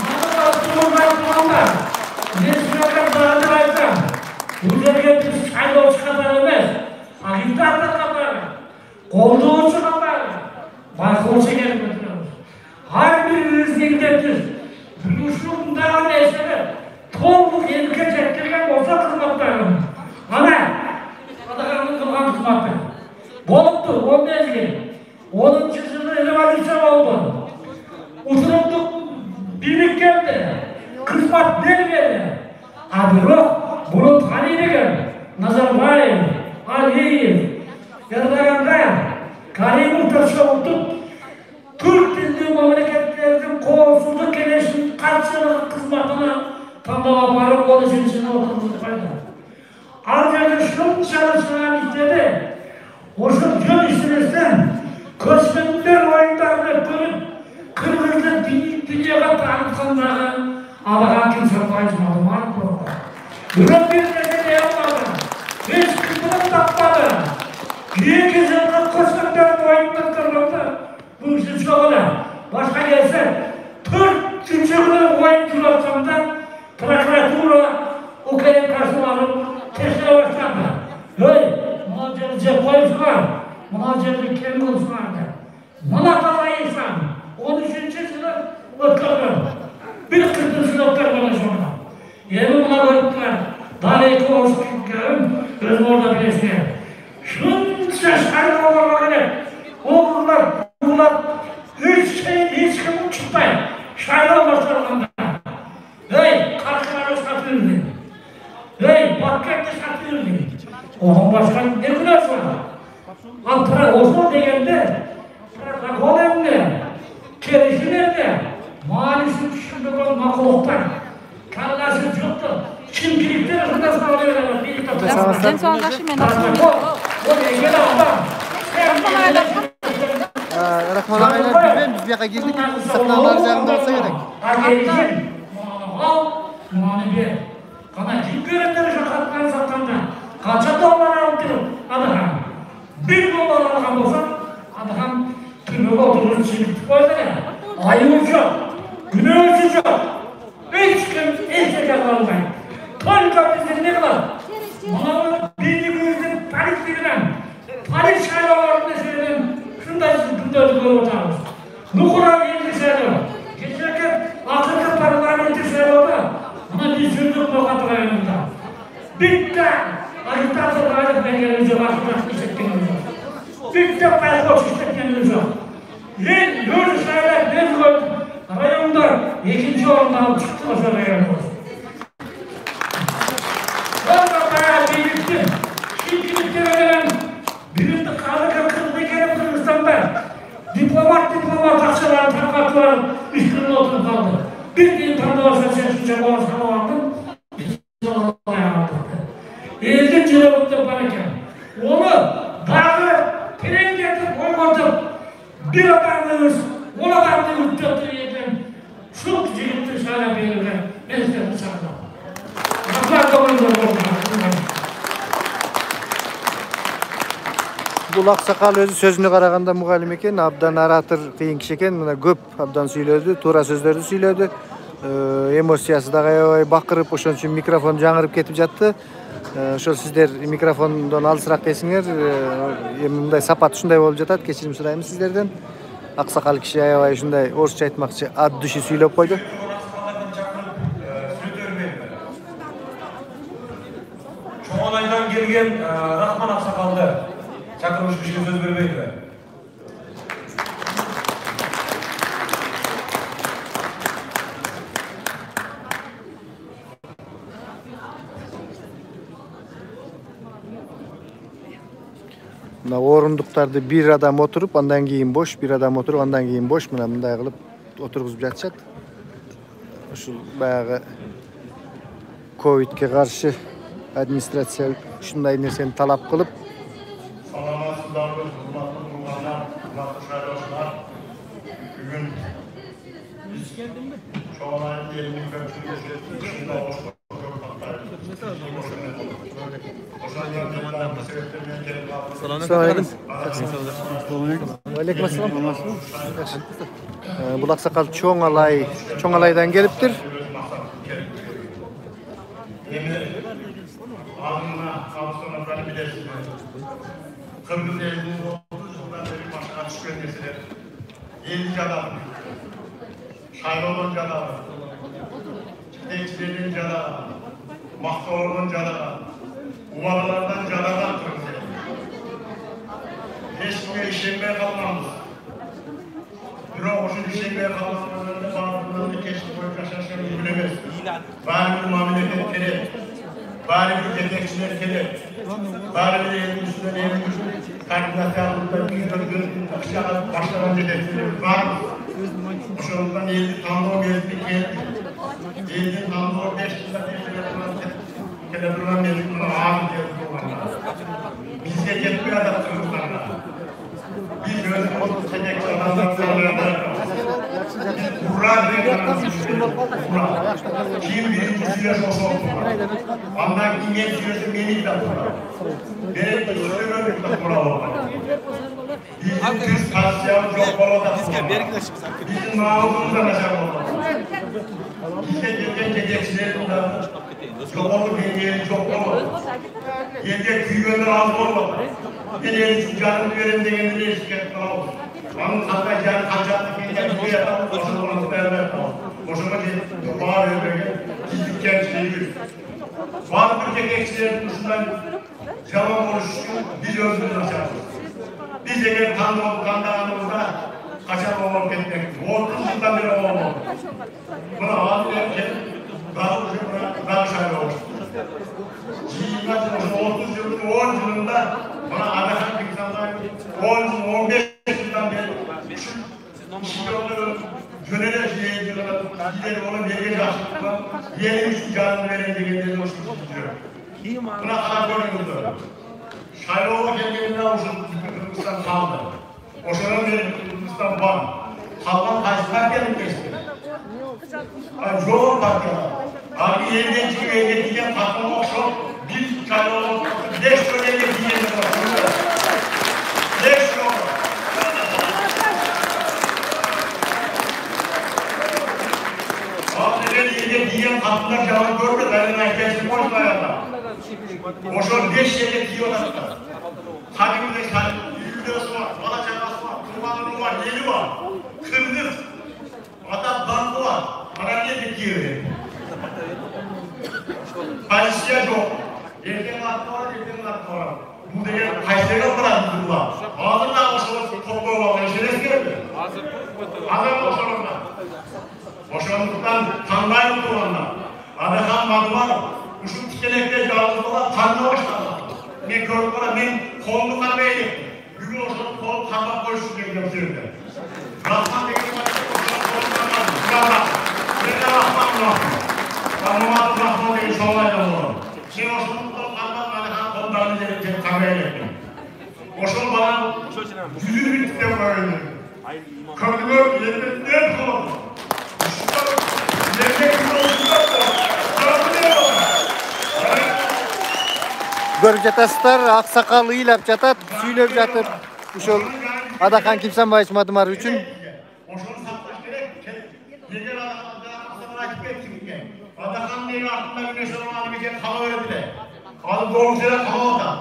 Mağdur altımızdan kullanlar. Nesinalar dağıdır aytan. Bu yerge biz çayda uçkadan emez. Ahitarda kapar. Kolda uçu kapar. Baykoğuşa gelip götürüyoruz. Her birinizde gideriz. Buluşumdan eseri tolluk elke çektirgen olsa kızmaklarım. Ana! Adakanın kılgan kızmaktır. Boluptu, 10 mezgil. 10. yılda elevatrisyon oldu. Oturumduk, birlik geldi. Kızmak del geldi. Abi yok, bunu tanıydı gel. Nazarbayev, Aliyev, Erdoğan'da, Karimov taşıyanıp Türk dilli memleketlerinin kovsuzluk gelişinin karşılığı kızmatına tamama varıp onu içine oturduğunu fayda. Ancak şun çalışmalar istedi. Oşun yön işinizden köşkünler oyunlarını görüp Kırgız'ın dünyaya tanıtımları Allah'a kimse paylaşmadı var mı? Ürün bir de yapmadı. Hiç kıtırıp tapmadı. Büyük izimden köşkünler oyunlarını bu işin çoğuna. Başka gelse Türk Türkçe'nin oyuncularından prokuratura okuyup karşılarım teşkil başlandı. Hey, münazirce koysunlar, münazirce kendi olsunlar da. Manakalı insan, 13. sınıf ötkarlar. Bir 40. sınıflar bana sonra. Yeni buna öğrettiler. Daha iki olsun görün, gözüm orada bilesine. Şunca şarkı olmak gerek. Oğullar, bunlar hiç kim çıkmayın. Şarkı olmasın. Hey, karşıları satıyordu. Hey, markette satıyordu. Oğlum başkan ne kadar sonra? Antara olsun degende, kol emne, kerişin emne, malisi düşündü olan makuluktan, kallası çoktu, şimdilikler arasında sağlıyorlar. Sen sonra kaşımayın. O degene adam. Rahman ağaylar bilmem biz bir yaka girdik, sırtlanlar üzerinde olsa gerek. Gelişin, al, bir. Kana kim görenleri şu katları sattığında, kaça dolar aldırıp, adakam. $1 alakam olsa, adakam tümüge oturur, çilik koydu ya. Ayı uçak, günü uçacak. Hiç kim, hiç de kalmayın. Tanrıca bizden ne kadar? Bana birlik yüzün Paris dilinden, Paris şaylalarında söyledim, şunda ödülü otarız. Nukura yeni söylüyor. Geçerken Afrika parlamenti söylüyordu. Ama biz sürdük bu katı rayonunda. Bitti. Agitasyon gayret belgelerimiz yok. Agitasyon isteklerimiz yok. Bitti. Belkoç isteklerimiz yok. Yürü sayılar biz koyduk. Rayonda 2. oranda alıp çıktı o sonra rayonumuz. Orada bayağı birlikti. Şimdilikte ölen birlikte Kırgız'da gelip Kırgızistan'da diplomat akşalar, takatlar üstünde oturup kaldı. Bir gün tanıdığınızda sen suça boğazına vardım. Elgin cırabıkta barıken. Onu dağı tren getirip koymadım. Bir adamınız, on adamını üttüktü yedim. Çok zilipti sana verirler. Ben size dışarıda. Baklar da oyunda oldu. Bul Aksakal özü sözünü qaraganda muğalim eken, abdan aratır kıyın kişi eken, mına köp abdan süylödü, tuğra sözlerdi süylödü. Emosiyası da gayabay bakırıp, oşon üçün mikrofon жаңырып ketip жатты. Ошол сиздер микрофондон алысыраак десиңер, мындай сапат ушундай болуп жатат. Кечирим сурайбыз сиздерден. Аксакал киши аябай ушундай орусча айтмакчы ат души сүйлөп койду. келген Рахман Ақсақалды шақырып кішіге сөз бермейді. Mına orunduklarda bir adam oturup, ondan keyin boş, bir adam oturup, ondan keyin boş. Mına bunday kılıp oturguzup жатышат. Uşul bayağı Covid'e karşı administrasiya şunday nerseni talap kılıp Salamatçılar, hurmatlı bulunanlar, hurmatlı şairler. Bugün biz çoğalayın yerini köprülüğü şimdi hoş bulduk. Aleykümselam. Bu aksakal Çoğalay'dan geliptir. Ağzına kavuşturmaklarını bilirsiniz. Kırmızı eliniz 30 yıldan beri başına çıkıyor mesela. Yeni cadavı, Şayrol'un cadavı, Çiftekçilerin cadavı, Mahtor'un cadavı, Uvalılardan cadavı kırmızı. Hiç bu işinmeye kalmamız. Bir o hoşun işinmeye kalmamızın bağımlılığını keşke boyunca şaşırmayı bilemez. Bari bir mamleketleri, bari bir yetekçiler gelir. Bari bir elin üstüne elin koordinasyon bir akşam başlanan yetekçiler var mı? Şundan 50 tanrı gezdik geldi. 50 tanrı 5 yılda kere duran mevcut buna ağır geldi. Bizde yetmiyor da çocuklarına. Biz böyle yetekçi adamlar sağlayanlar. Burak Burak. Kim birinci süresi olsa ondan kim yeni süresi beni de Burak. Benim sürüyorum da Burak olmak. Bizim Türk kasiyamız yok olada. Bizim namusumuzda mesela olmak. Bizde gelgen yedekçilerin de yok olur, yeni çok olur. Yedek küyüğünde az olmadı. Bir yeni canını verin de kendine şikayet kalır. Onun hatta canı kaçaklık kendine bir yapan koşulmanızı vermek kalır. Koşulma ki bağır ödüğü gizlik kendisini yürür. Bazı Türkiye eksilerin dışından zaman oluşuyor, biz özgürlüğü açarız. Biz eğer kandağımızda kaçan olmak etmektir. 30 yıldan beri olmak. Buna adil daha şair olmuş. Cihazın 30 yılın 10 yılında bana adakan bir insanlar 10 yıl 15 yıldan beri şiirleri gönüle şiirleri gidelim onu vergeci açıklıkla yeni bir canını veren de genelde hoşuma gidiyor. Buna kadar görüyordu. Şairova kendiliğinden Kırgızistan kaldı. Oşanın bir Kırgızistan var. Halktan kaçlarken mi geçti? Çoğu partiyalar. Abi yerden çıkıp ehliyetinden patlamak çok bir Şairova 5 yıl ehliyetinden patlamak. 5 yıl. Diyen kapılar cevap görmedi, elini herkesi koydu ayağına. Boşun 5 yere diyor hatta. Habibimde yüzlüğüsü var, Balaçakası var, Kurbanlığı var, Yeli var, Kırgız, hatta Bankı var. Bana niye dikiyor? Kayseri'ye yok. Yerden hakkı var, yerden hakkı var. Bu değil, Kayseri'ye bıraktılar. Ağzından boşalıp toplu olan işiniz geldi. Ağzından boşalımda. Boşanlıktan tanrıyla olanlar. Adakan Madıvar, uşun tikelekte yalnızlığa tanrı başladı. Ne körüklara, ne kolunu kanmaydı. Bugün boşanlık kolu kanma koyuşu diye götürdü. Rahman dediğim başka boşanlık kolunu kanmadı. Şurada, nerede Rahman Rahman? Tanrımadı Rahman dediğim şolayla olur. Şimdi boşanlık kolu kanmadı, Adakan kolunu kanmaydı. Boşanlık bana yüzünü bir tipe koydu. Körükler yerine ne koladı? Görüp jatasızlar, aksakallı ilap jatat, süylöp jatıp, uşul Adakan Kimsanbayıç Madımar üçün. Adakan neyi aklında güneş olan bir kere kala öğretile. Kalı doğru şeyler kala oldu.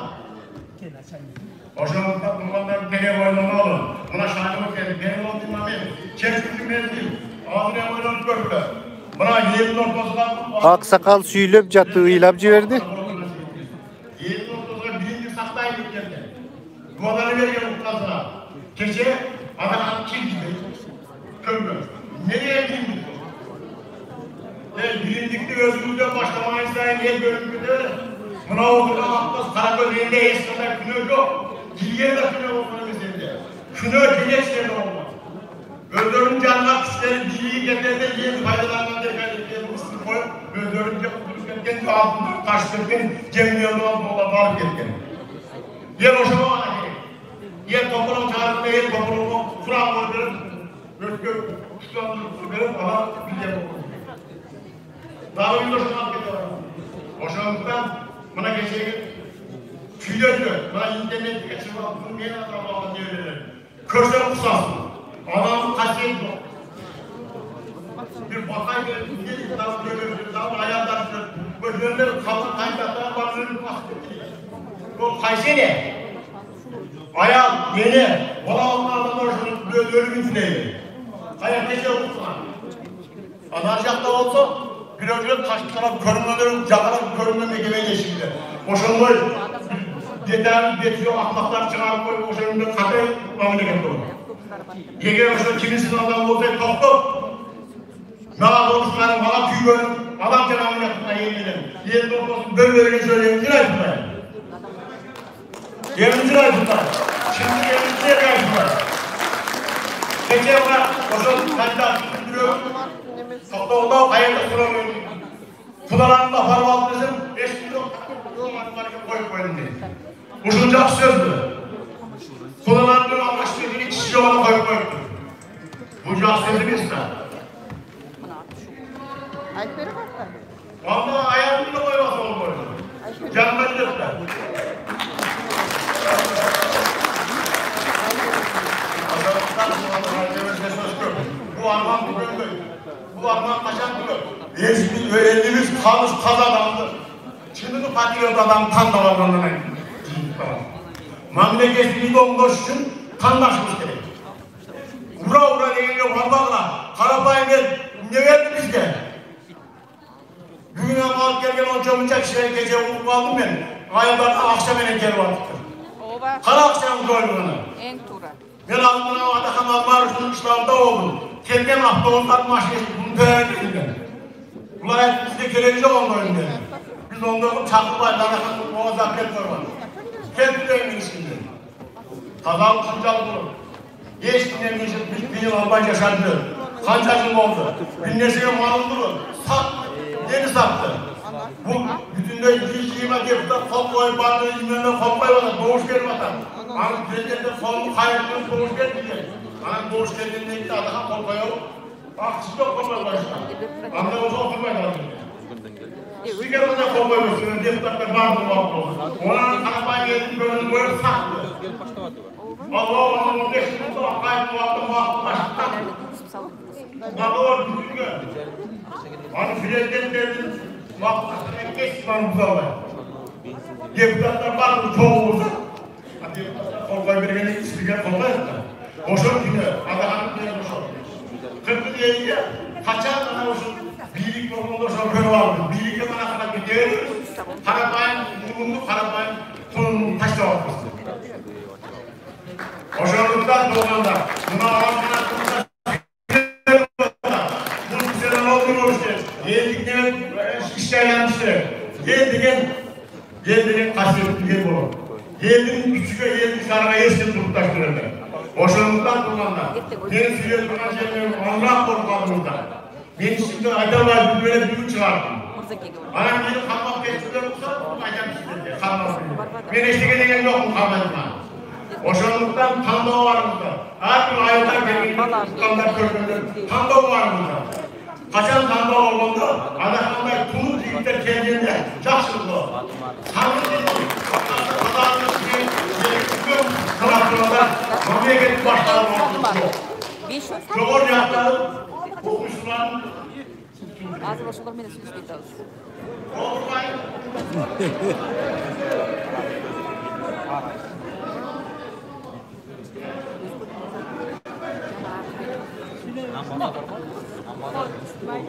Boşanlıkta bunlardan bir kere boynuna olun. Buna şahitlik edin. Benim olduğumdan değil. Çektirdim mezgil. Ağzına boynunu görürler. Buna yerin ortasına... Aksakal süylöp jattığı ilap jiberdi. Yerin ortasına Duaları veriyor muhtasına. Gece adam kim gibi? Kömür. Nereye bilindik? Bilindikli özgürlüğe başlamayı sayın niye görüntüde? Buna okudan atmaz, Karagöz elinde eskiden künö yok. Gilgeye de künö olmanı meselede. Künö güneşlerine olmaz. Öldürün canına kişileri bilgiyi getirdi, yeni faydalarından defaydı. Mısır koyup, öldürünce kudururken altından taştırırken, cemiyonu olduğuna bağlı etken. Yer hoşuma bana ki. Yer topluluğun çağrısında yer topluluğunu Kur'an koydurup, Özgür tutanlığı verip bana bir yer olur. Daha bir hoşuma gidiyor. Hoşuma bana geçecek. Tüyler diyor. Bana internette geçirip bunu bir adamla diyorlar. Köşe kusasın. Adamın kasiyet yok. Bir bakay bir tam görüyoruz. Tam ayağından böyle kalın kaynaklar var. Böyle bu Kayseri. Ayağım yeni. Valla onlardan böyle ölüm içindeydi. Hayat gece olursa. Anarcakta olsa bir önce taş taraf körünmeleri, cakalar körünmeme gemeyle şimdi. Boşanmayı yeter, yetiyor, ahmaklar çıkarıp koyup boşanmayı katayı memleket olur. Yeger başına kiminsiz adam olsaydı toplu. Nağa doğruslarım, bana tüy bölüm, adam cenabını yaptığına yemin Yerin olmasın, böyle söyleyeyim, zira yaptılar. Yemin zira yaptılar. Şimdi yemin zira yaptılar. Geçen var, boşan kandidat duruyor. Toplu oldu, hayırlı soramıyorum. Kudaların da parmağı bizim, 5 kilo koyup koyun diye. Uçulacak sözdü. Kudaların anlaştığını kişi ona koyup koyup. Bu cahsızlık ister. Ama ayağını da koymaz onu koyup. Canına giderler. Bu armağan bugün böyle. Bu armağan kaçan bugün. Eski öğrendiğimiz kalmış kaz adamdır. Şimdi bu patriot adam kan damarlarına gidiyor. Memleketini bomboş için kandaşmış gerek. Ura ura değil yok varlarla. Karabağ'ın ne verdi bizde? Bugün ama alıp gelgen o çabıcak şeye gece uyup kaldım ben. Ayarlardan akşam enekleri vardır. Kara akşam koyduğunu. Ben aldım bana Adakan Maruş'un işlerinde oldum. Kendim haftalıklar maşkesi bunu beğendim. Bunlar hep bizde televizyon olmayın dedi. Biz onların Çaklıbay'da Adakan'ın Boğaz Aklet var. Kendilerinin şimdi. Kazan Kırcalı bunu. Geçtiğinden geçip bir yıl Almanya yaşadı. Kancacım oldu. Binnesine malındı. Sat. Yeni sattı. Bu bütün de ilgiyime deputat Kolkoy Bandı İzmir'den Kolkoy var. Doğuş gelip atar. Anın prezidente sonu hayırlı Doğuş geldi. Anın Doğuş geldiğinde gitti Adakan Kolkoy'a. Aksız yok Kolkoy başına. Anın olsa oturmayın lazım. Bir kere de Kolkoy başına deputatlar vardı oldu. Onun Karabağ geldiğini böyle böyle sattı. Allah'ın geçtiğinde akayıp duvarda mahkumlaştı. Allah'ın bütün gün. Hani prezidentlerin mahkumlaştığına geçti bana bu zaman. Deputatlar vardı çoğu oldu. Deputatlar Kolkoy birgeni istigar Kolkoy etti. Boşun günü, Adakan'ın diye boşun. Kırkı deyince kaçan bana olsun birlik toplumda şoförü vardı. Birlikle bana kadar gidiyor. Karabağ'ın bulundu, Karabağ'ın sonunu taşla bakmıştı. Boşanlıktan doğduğunda buna ağzına kırmızı bunun sene olduğunu olmuştu. Yeğendiklerine işlerlenmiştir. Yeğendiğin kasvetli bir bu. Yeğendiğin küçük ve yeğendiğin sarına yeşil tutuştururlar. Boşanlıktan doğduğunda benim sürekli buna şeylerim ondan korkmadığımda ben şimdi aydalar böyle büyük çıkardım. Anam benim kalmak geçtiler olsa aydan size kalmaz. Ben eşlik eden yok mu kalmadıma? Boşanlıktan tandağı var burada. Her gün ayetler gelip tutanlar körgünler. Tandağı var burada. Kaçan tandağı olduğunda Adakanlar kumut yükler kendinde. Çakşılıklı. Tanrı dedi. Kadarını size tutuyor. Kılaktırmalar. Memleketin başlarına bakmışıyor. Çoğur yaptığı okuşlar. Ağzı boş olur mu da süs bitiriz. Korkmayın. Ay.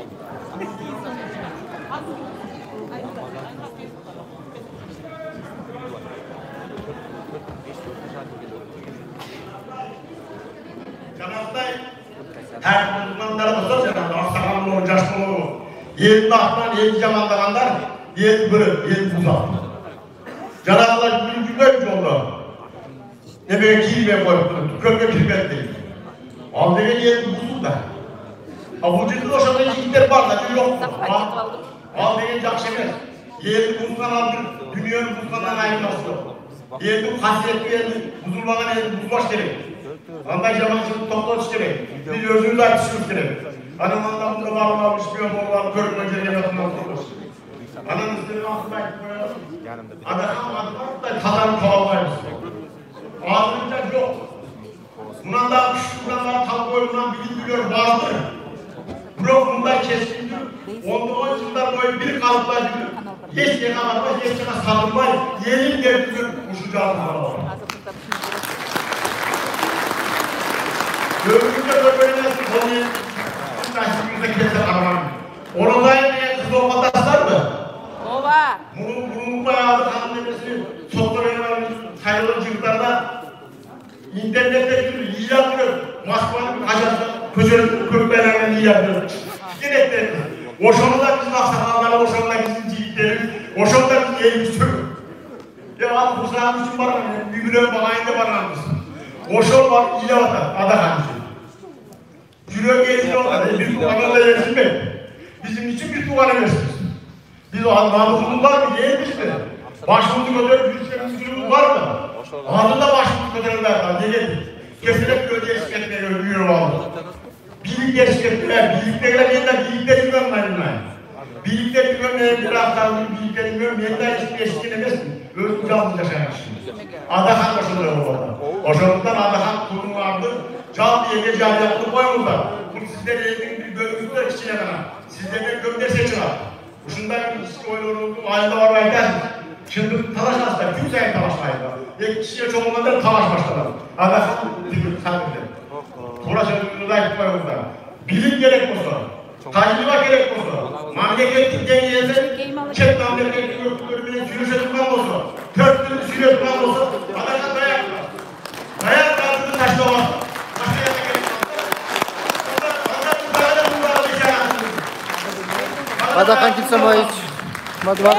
Janatday her uzmanlara basar janat aksakallı olur, yaşlı olur. Yedi dağıtman, yedi jamandağanlar, yedi bölüm, yedi buzak. Janatlar gülgüler yolda. Ne böyle kirbe koyup, köpke kirbe değil. Al degen yedi buzul da. Avucunun oşanda yigitler var da, yok. Al degen jakşı emes. Yedi buzdan aldır, dünyanın buzdan ayrılması yok. Yedi hasiyetli yedi, buzulmadan yedi buzbaş gerek. Anday jamansızlık toplatış gerek. Bir özünüzü açışınız gerek. Anamanda bunda bağlamamış bir yollar, körükme cergelatından tutmuş. Anamızın altında koyalım. Adakam adakam kazanıp çoğalmayız. Ağzınca yok. Bundan daha küçük, bundan daha tam boy, bundan bilim biliyor vardır. Bro bundan kesindir. 10 yıllar boyu bir kalıplar diyor. Hiç yıkanamaz, hiç yıkanamaz, sarılmay. Yemin getiriyor, uçacağımız var. Görünce böyle konuyu taşımızda keser aramam. Orada diye kız olmataslar mı? Ova. Bunun bayağı kanun demesini sosyal sayılı çocuklarda internette iyi yapıyor. Moskva'nın ajansı köşelerinde köklerine iyi yapıyor. Gerekli. Oşonda bizim aksakalları, oşonda bizim cihitlerimiz, oşonda bizim elimiz sürüyor. Ya abi bu saat için var mı? Birbirine bağayında var mı? Oşon var, iyi vatan, adakançı. Cürüyor geçiyor, biz bu adamla yersinmeyin. Bizim için bir duvara versiniz. Biz o namusumuz var mı? Değilmiş mi? Başımızı götürüp güçlerimiz var mı? Ağzında başımızı götürürler var. Ne gelir? Kesinlikle öyle eşketmeye görüyor var. Birlikte eşketmeler, birlikteler yeniden birlikte güvenmeyenler. Birlikte güvenmeyen bir haftalık birlikte güvenmeyenler hiçbir eşketemezsin. Özgür canlı yaşamışsın. Adakan başılıyor orada. Oşanlıktan Adakan kurulu vardı. Can diye gece yaptı koyumuzlar. Bu sizlere elinin bir bölümünde içine bana. Sizlere gömdese çıkar. Şundan bir oyunu halinde var edersiniz. Şimdi talaşmazlar, kimseye talaşmayın. Bir kişiye çok olmadan talaş başlar. Adakan bir sanırdı. Uğraşıyorsunuz da koyumuzlar. Bilim gerek olsa, taciliva gerek olsa, memleketlik dengeyse, çek memleketlik örgütlerinin sürüşe tutmam olsa, törtlüğünü sürüye tutmam olsa, Adakan dayak var. Dayak kaldırdı taşla var. Adakan Kimsembayevich matbuot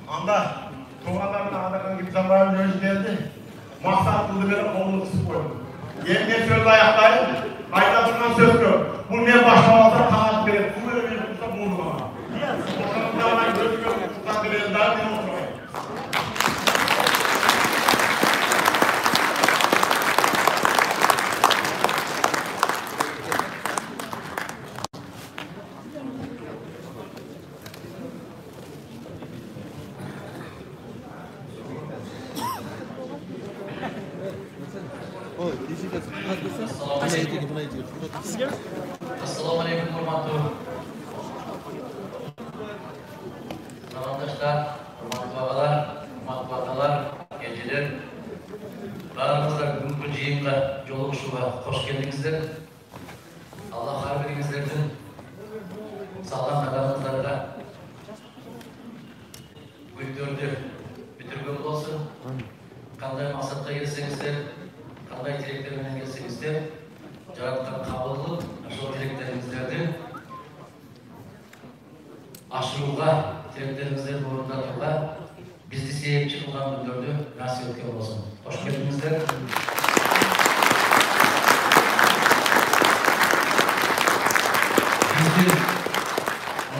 Anda Tuğanlar'ın Adakan Kimsembayevich önce geldi. Maksat buldu beni kolunu kısıp koydu. Yengen söz ayaktayım. Aydatı'ndan söz yok. Bu ne başlamazsa kanat verir. Bu böyle bir kursa buldu bana. Oranın da göz görüp kursa verir. Daha bir oturmayın. Assalamu alaikum warahmatullahi arkadaşlar, hurmatlı babalar, hurmatlı atalar, gençler, barımızda bugünkü jıyınga joluguşuga hoş geldingizler. Allah har biringizlerden sağlam kadamlarga gülдөрдү бүтүргөн болсун. Кандай максатка келсеңиздер, кандай тилектер менен келсеңиздер, жараткан кабыл кылып, ошол тилектериңиздерди ашырууга, тилектериңиздерди орундатууга бизди себепчи кылган күндөрдү насип эткен болсун. Кош келдиңиздер. Биздин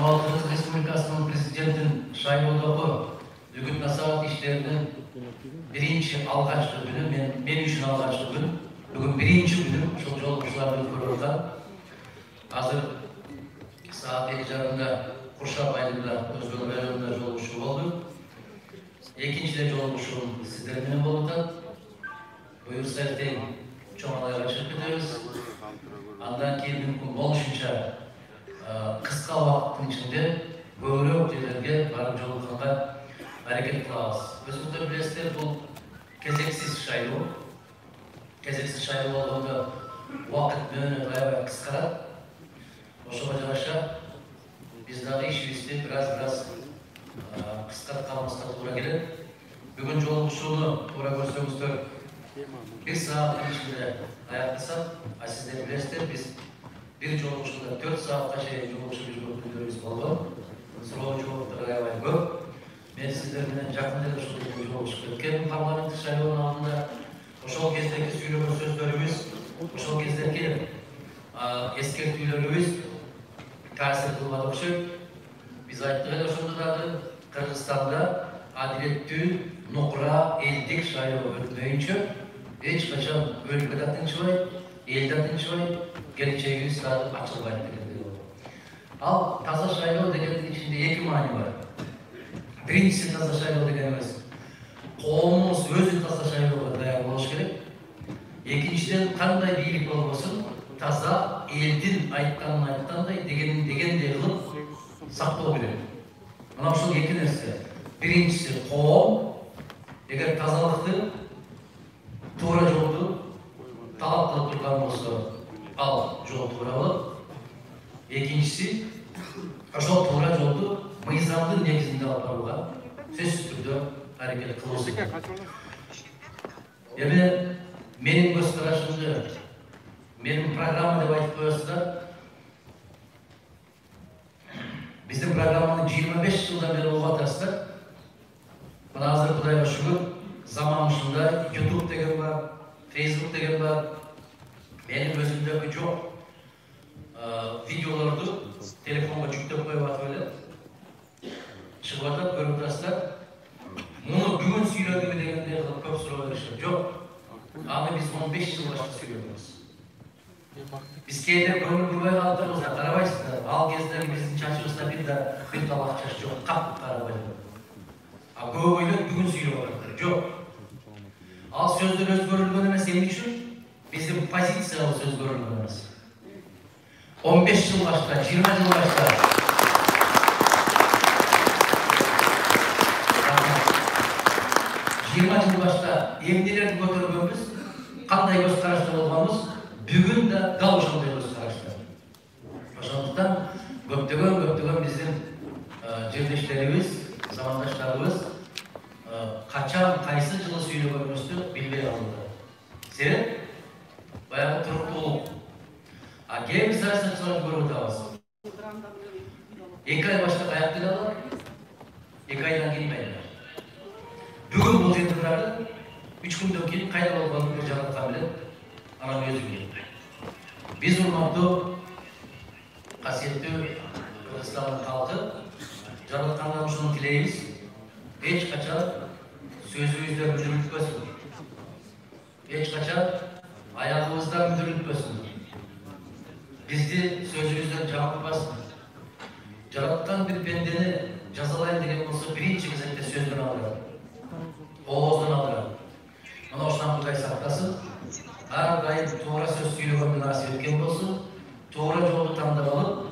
Кыргыз Республикасынын президентин шайлоодогу үгүт насаат иштеринин биринчи алгачкы күнү, мен үчүн алгачкы күн. Bugün birinci günüm şu yolculuklarını kuruldan. Hazır saat 7:30'da Kuşap Aydın'da Özgür Bey'in yolculuğu oldu. İkinci de yolculuğum sizlerden oldu. Buyursa erteğin çoğalayla çıkıp gidiyoruz. Ondan keyin mümkün oluşunca kısa vaktin içinde böyle yerlerge barıp yolculuklarga hareket kılabız. Özümüzde bilesizler bu kezeksiz şayrı. Kezeksiz şayrı olduğunda vakit mühürü bayağı kıskarat. Oşuğa canaşa biz daha işimizde biraz kıskat kalmasına doğru gelir. Bugün yolculuğunu doğru göstermiştir. Bir saatin içinde ayaktasak, sizler bilesizler biz bir yolculuğunda 4 saatte yolculuğumuz oldu. Sıra yolculuklara yavaş bu. Ben sizlerden yakında da yolculuk etken parlamenter şayrının altında o kezdeki söyleme sözlerimiz, o kezdeki eskertülerimiz tersi kılmadık için biz ayetleri sonunda Kırgızistan'da adiletli nokra eldik şayrı ötmeyince hiç kaçan ülkeden tinçvay, elden tinçvay, geleceği saat açılmayı dedi. Al taza şayrı degenin içinde iki mani var. Birincisi taza şayrı degenimiz qoğumumuz özü taza şayrıga dayan boluş керек. Екіншіден қандай бийлик болбосун таза элдин айтканын айткандай дегендей кылып сактоо керек. Мына ушул эки нерсе. Биринчиси коом эгер тазалыкты туура жолду талап кылып турган болсо ал жол туура болот. Экинчиси ошол туура жолду мыйзамдын негизинде алып барууга сөзсүз түрдө аракет кылуу керек. Эми менин көз карашымды, менин программа деп айтып коесуздар. Биздин программаны 25 жылдан бери окуп атасыздар. Мына азыр Кудайга шүгүр, заман ушундай, YouTube деген бар, Facebook деген бар. Менин өзүмдөгү жок видеолорду телефонго жүктөп коюп атып эле. Чыгып атат, көрүп атасыздар. Муну бүгүн сүйлөдүмү дегенде көп суроо беришет. Жок. Аны биз 15 жыл башка сүйлөгөнбүз. Биз кээде көңүл бурбай калыптырбыз да, карабайсыздар. Ал кезде биздин чачыбызда бир табак чач жок, кап карабай. А көп ойлоп бүгүн сүйлөп атат. Жок. Ал сөздөр өзгөрүлгөн эмес, эмне үчүн? Биздин позициябыз өзгөрүлгөн эмес. 15 жыл башка, 20 жыл башка 20 жыл башта эмнелерди көтөргөнбүз, кандай көз карашта болгонбуз, бүгүн да дал ошондой көз карашта. Ошондуктан көптөгөн биздин жердештерибиз, замандаштарыбыз качан кайсы жылы сүйлөгөнүбүздү билбей калды. Себеп баягы туруктуулук. А кээ биз саясатчыларды көрүп атабыз. 2 ай башка аякталат, 2 айдан кийин мейли. Бүгін бұл жерде тұрады, 3 күнден кейін қайда болғанын бір жаратқан білет, анам өзі білет. Біз урматтуу, қасиеттүү Кыргызстандын халкы жараткандан ушуну тилейбиз. Эч качан сөзүбүздөн мүдүрүлтпөсүн. Эч качан аягыбыздан мүдүрүлтпөсүн. Бизди сөзүбүздөн жамытпасын. Жараткан бир пендени жазалайын деген болсо биринчи кезекте сөздөн алат. Oğuzdan alırım. Ona hoşlan Kuday saklaсын. Her daim tuğra söz süylüğün nasip etken olsun. Tuğra yoldu tanıdamalı.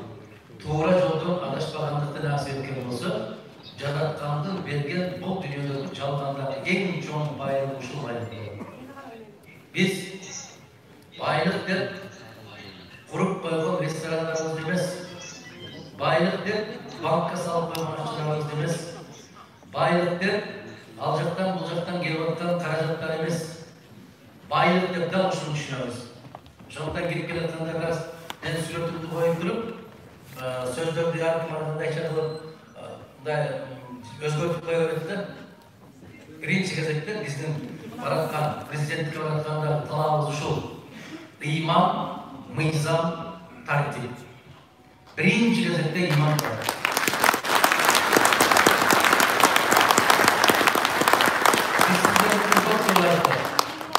Tuğra yoldu adaşbakanlıkta nasip etken olsun. Canatkandın bergen bu dünyada çalgandaki en çok bayılık uşul bayılık. Biz bayılık der, kurup koygun restoranlarımız demez. Bayılık der, banka salıp koygun açılarımız demez. Bayılık der, al jaktan, bul jaktan, gelip attan karajatlar emес. Байлык деп дал ушуну түшүнөбүз. Ошондуктан кирип келатканда бир аз мен сүрөтүмдү коюп туруп, сөздөрдү ярым мындайча кылып, мындай өзгөртүп кое берет да. Биринчи кезекте биздин бараткан президенттикке баратканда талабыбыз ушул. Ыйман, мыйзам, тартип. Биринчи кезекте ыйман бар.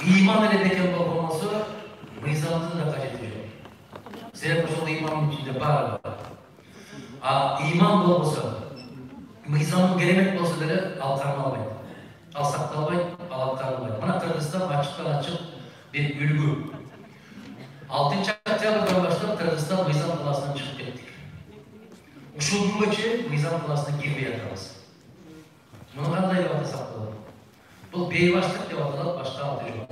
İman ile bekem olması иман болса, мыйзамы керемет болса деле ал кармалбайт. Ал сакталбайт, ал аткарылбайт. Мына Кыргызстан ачык bir үлгү. 6 октябрдан баштап Кыргызстан мыйзам каласынан чыгып кеттик. Ушул күнгө чейин мыйзам каласына кирбей жатабыз. Муну кандай деп атасак болот? Бул бейбаштык деп аталат, башка аты жок.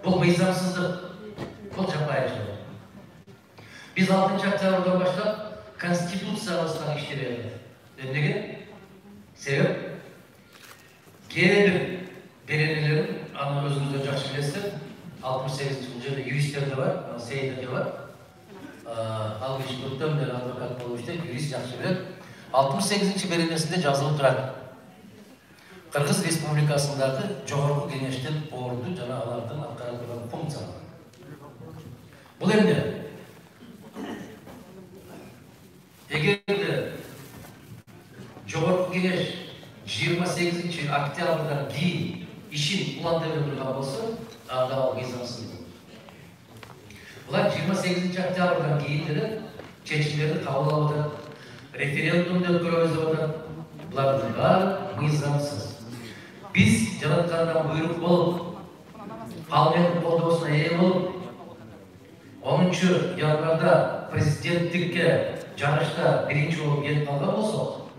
Бул мыйзамсыздык, бул жапайырчылык. Biz 6 октябрдан баштап Конституциябызга иштебей жатат. Эмнеге? Себеп кээ бир беренелерин аны өзүңүздөр жакшы билесиздер. 68-жыл жерде юристтер де бар, Сейит аке бар. Ал киши көптөн бери адвокат болуп иштейт, юрист жакшы билет. 68-ci беренесинде жазылып турат. Кыргыз Республикасындагы жогорку кеңештин орду жана алардын аткарып турган функциялары. Бул эмне? Эгерде жогорку кеңеш 28 октябрдан кийин ишин уланта берип турган болсо, анда ал мыйзамсыз. Булар 28 октябрдан кийин деле чечимдерди кабыл алып атат, референдумду өткөрөбүз деп атат. Булардын баары мыйзамсыз. Биз жараткандан буйрук болуп, парламенттин колдоосуна ээ болуп, 10 январда президенттикке жарышта биринчи болуп келип калган болсок,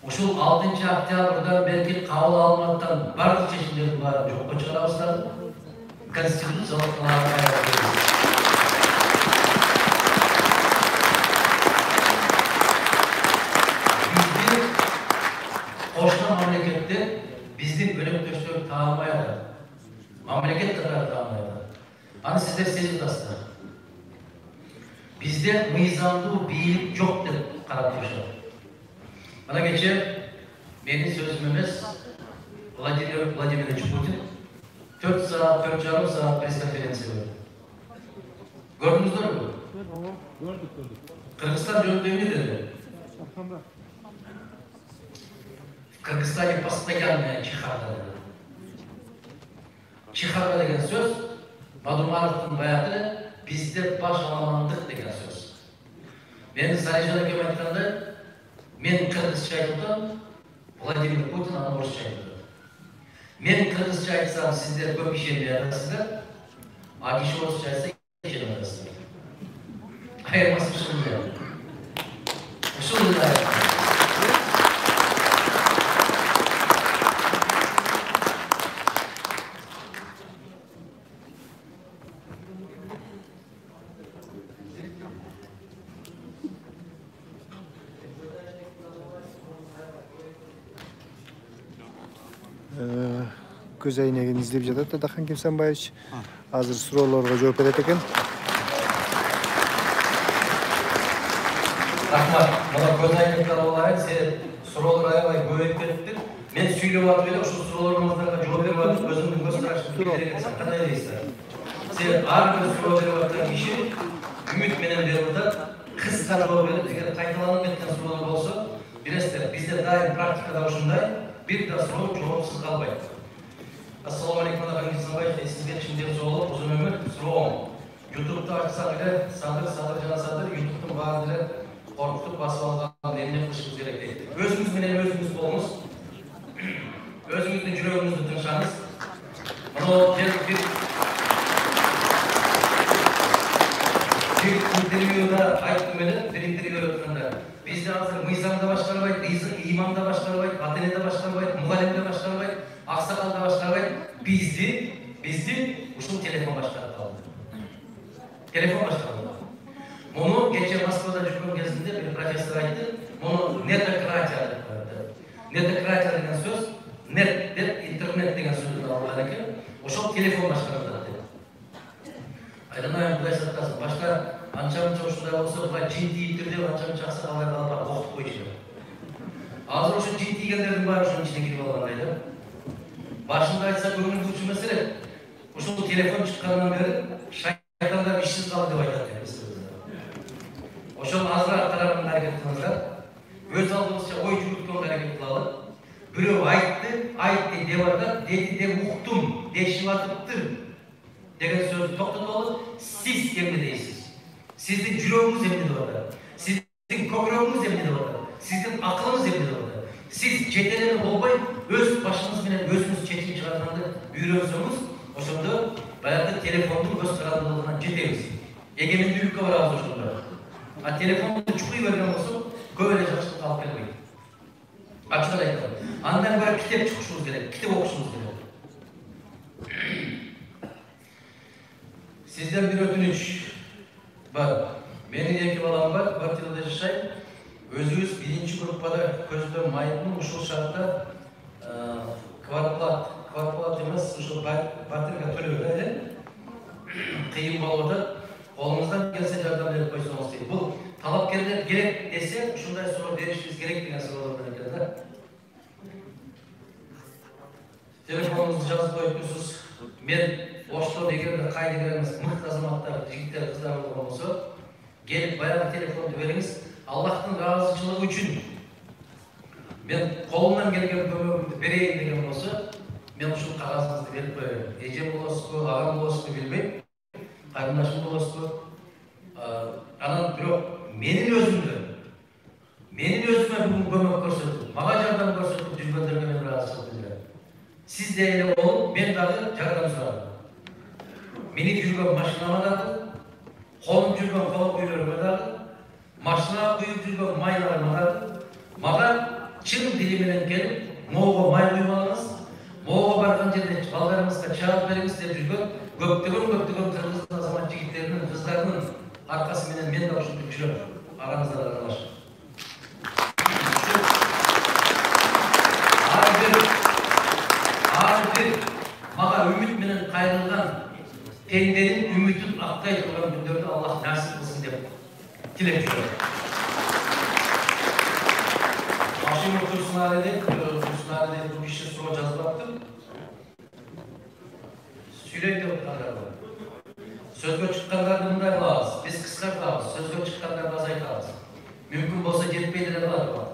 ушул 6 октябрдан белки кабыл алынбаган бардык чечимдердин баарын жокко чыгарабыздар. Конституциялык бизди кошуна мамлекетте биздин бөлөктөштөр тааныбай атат. Мамлекет катары тааныбай атат. Аны сиздер сезип атасыздар. Bizde mıyzamlı birlik yok деп карап турушат. Ана кече менин сөзүм эмес, Владимир Владимирович Путин 4 saat, 4,5 saat пресс-конференция берди. Көрдүңүздөрбү? Көрдүк. Кыргызстан жөнүндө эмне деди? В Кыргызстане постоянная чехарда деди. Чехарда деген сөз Бадурмановдун баягы bizde baş alamandык деген сөз. Мен Зарижан акем айтканда, мен кыргызча айтсам, Владимир Путин аны орысча айтты. Мен кыргызча айтсам, сиздер көп ишенбей атасыздар, а киши орысча айтса, ишенбей атасыздар. Айырмасы ушундай. Ушундай. Көз айнегин издеп жатат Адахан Кимсанбаевич. Азыр суроолорго жооп берет экен. Рахмат. Мына көз айнек алып сен суроолор аябай көбөйүп кетиптир. Мен сүйлөп атып эле ушул суроолоруңуздарга жооп берип атып өзүмдүн көз карашымды билдирген кандай дейсиз? Сен ар бир суроо берип аткан киши үмүт менен берип атат. Кыска жооп берип, эгер кайталанып кеткен суроолор болсо, билесиздер, бизде дайым практикада ушундай бир да суроо жоопсуз калбайт. Assalamu alaikum Adaхан Кимсанбаевич, sizge şimdi sorular uzun ömür sorum. YouTube'da açsak bile sadır jana sadır YouTube'un bazıları korkutup basıp algan emne kılışımız gerek değil. Özümüz menen özümüz bolumuz. Özümüzdün jürögümüzdü tınşanız. Bunu bir interviewda aytım beni, bir interview ötkanda. Bizde hazır mıyzamda başkarbayt, imamda başkarbayt, atenede başkarbayt, muhallemde başkarbayt, Aksakal'da başkarbayt, bizdi uşul telefon başkarıp aldı. Telefon başkarıp aldı. Bunu geçen Moskva'da жүргөн кезинде bir profesör aytты, bunu netokratия деп koydu. Netokratия деген söz, net деп internet деген сөздөн алган экен. Ошол телефон başkarıp aldı. Айданайым Кудай сактасын, башка анча-мынча ушундай болсо, буга жин тийиптир деп анча-мынча аксакалдар алып окутуп койчу. Азыр ошо жин тийгендердин баары ошонун ичине кирип алгандай да. Başında aytsa көңүл бурчу меселе. Ушул телефон чыккандан бери шайтандар ишсиз калды деп айтат экен. Ошол азыраак тарабын аракет кылыңыздар. Өз алдыбызча ой жүрүктөн аракет кылалы. Бирөө айтты деп атат, деди деп уктум, дешип атыптыр деген сөздү токтотолуп, сиз эмне дейсиз? Сиздин жүрөгүңүз эмне деп атат? Сиздин kökürөгүңүз эмнеде атат, сиздин акылыңыз эмнеде атат. Siz çeteleme bolbay, öz başınız bilen özünüz çetin çıkartandı büyürörsünüz, oşunda bayağı telefonun göz kararlılığından çetemiz. Egemenlilikle var ağzı oşunda. Ha telefonun çıkıyı vergen olsun, böyle çalıştık kalıp gelmeyin. Açık ayaklar. Andan böyle kitap çıkışınız gerek, kitap okuşunuz gerek. Sizden bir ödünç var. Benim iki balam var, partiyada yaşay. Özümüz birinci gruppada közde mayının uşul şartta kvarplat emas, uşul batırga төлөбөдө кыйын болууда колуңуздан келсе жардам берип койсоңуз дейт. Бул талапкерлер керек десе, ушундай суроо беришибиз керек деген суроолор менен экен да. Телефонуңузду жазып коюпсуз. Мен Ошто дегенде кайда келемиз, мыкты азаматтар, жигиттер, кыздар болгон болсо, келип баягы телефонду бериңиз. Allah'ın razıçılığı için ben kolumdan gelgen kömөгүмдү берейин деген болсо, мен ушул кагазыңызды берип коёюн. Эжем болосузбу, агам болосузбу билбейм, карындашым болосузбу. Анан бирок менин өзүмө бүгүн көмөк көрсөтүп, мага жардам көрсөтүп жүргөндөргө мен ыраазычылык билдирем. Сиз де эле болуп, мен дагы жардам сурадым. Минип жүргөн машинама дагы, колум жүргөн кол көйлөрүмө дагы, Maşına kuyup жүргөн майlarıma maga çın dili менен келип, моого май куймаңыз, моого барган жерде балдарыңызга чаап бериңиз деп жүргөн көптөгөн кыргыз азамат жигиттеринин, кыздарынын аркасы менен мен да ушинтип жүрөм. Арамызда аралаш. Ар бир мага үмүт менен кайрылган теңдерин үмүтүн актай турган күндөрдү Аллах насип кылсын деп tilep çıkıyor. Aşımı Tursunari'de bu işi soru жазылаптым. Sürekli okuyanlar var. Sözgö çıkkanlardı mınдай kılabız. Biz kıskar kılabız. Sözgö çıkkanlardı azaytабыз. Mümkün bolsa жетпейди de kılabız.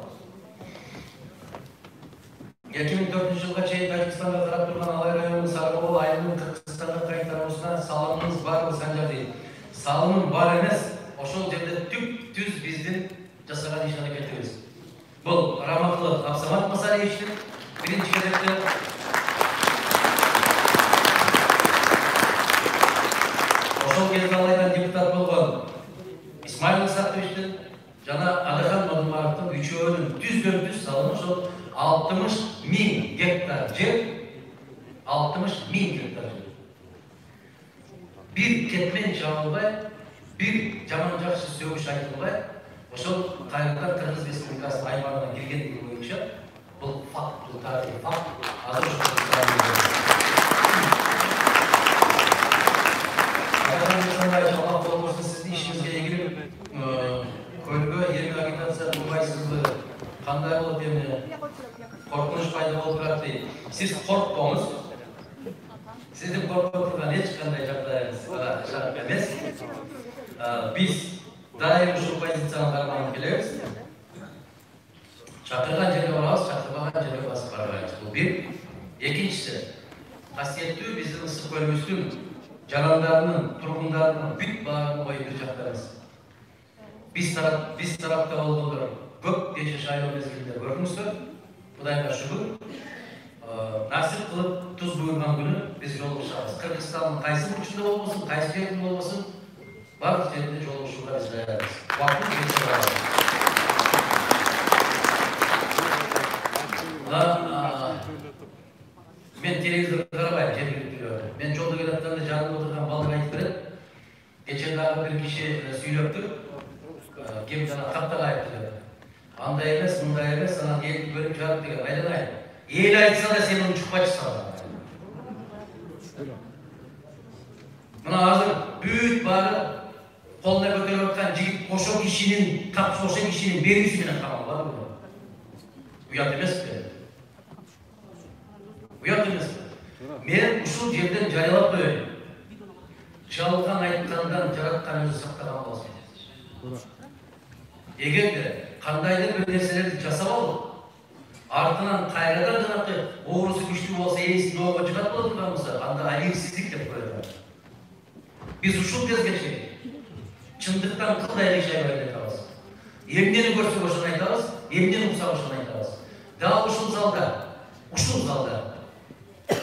2004 жылга чейин Тажикстанга карап турган Алай районунун Сарыбол айылынын Кыргызстанга кайтаруусуна салымыңыз барбы Санжар дейт. Салымым бар эмес. Ошол жерде түп-түз биздин жасаган иш аракетибиз. Бул Раматлык Абсамат Масалиевичтин биринчи кезекте ошол кезде алайдан депутат болгон Исмаил Исаковичтин жана Адахан Мадумаровдун үчөөнүн түздөн-түз салымы ошол 60.000 гектар жер, 60.000 гектар жер. Bir ketmen çağılbay, bir жаман жакшы сөгүш айтылбай, ошол кайрадан Кыргыз Республикасынын аймагына киргендиги боюнча бул факт, бул тарихи факт. Азыр Allah болбосун сиздин ишиңизге эгилип, көлгө эми агитация кылбайсызбы? Кандай болот эми? Коркунуч пайда болуп турат дейт. Сиз коркпоңуз. Сиздин коркуп турган эч кандай жагдайыңыз эмес. Biz daim ушул позицияны карманып келебиз. Чакырган жерге барабыз, чакырбаган жерге басып барбайбыз. Бул бир. Экинчиси, касиеттүү биздин ысык көлүбүздүн жарандарынын, тургундарынын бүт баарын коюп бир жактабыз. Биз тарапта болгондор көп кече шайлоо мезгилинде көрдүңүздөр. Кудайга шүгүр. Насип кылып туз буйруган күнү биз жолугушабыз. Кыргызстандын кайсы бурчунда болбосун, кайсы жерде болбосун, барлық жерде жолугушууга биз даярбыз. Убакыт жетип барабыз. Мен телевизорду карабайм, жергиликтүүлөрдү. Мен жолдо келатканда жанымда отурган балага айтып берет. Кечээ дагы бир киши сүйлөптүр. Ким жана каттак айтты. Андай эмес, мындай эмес, анан элди бөлүп жарып деген айланайын. Эл айтса да сен уну чукпайчысың. Мына азыр бүт баары колуна көтөрүп аткан жигит ошол кишинин берүүсү менен камалган. Уят эмеспи? Уят эмеспи? Мен ушул жерден жарыялап коеюн. Жалган айткандан жараткан өзү сактаган болсун. Эгерде кандайдыр бир нерселерди жасап алып, артынан кайрадан жанакы оорусу күчтүү болсо, ээсин оого жыгат боло турган болсо, анда алимсиздик деп коет. Biz ушул кезге чейин чындыктан кандай жашай алабыз? Emнени көрсек ошону айтабыз, эмнени уксак ошону айтабыз. Дал ушул залда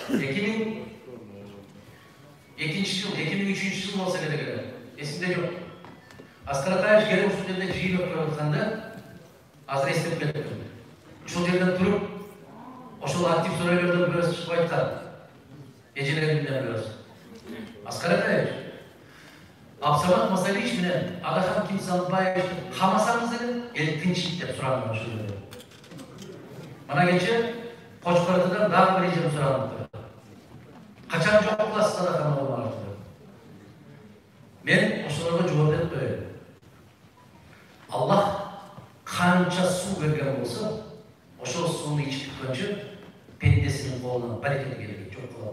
2002 жыл, 2003 жыл болса керек эле. Эсимде жок. Аскар Атаев келип ушул жерде жыйын өткөрүп атканда азыр эстеп кеттим. Ушул жерден туруп, ошол актив сүрөйлөрдөн бирөөсү чыгып айткан. Эжелеримден бирөөсү. Аскар Атаев, Абсамат Масалич менен Адахан Кимсанбаев камасаңыз эле эл тынчыйт деп сурадым ошол жерде. Мына кече Кочкордудан дагы бир эжем сурадым. Качан жок кыласыз Адахан Омаровду? Мен ошолорго жооп берип коеюн. Аллах канча суу берген болсо, ошол сууну ичип бүткөнчө пендесинин колунан барекет келет, жок кыла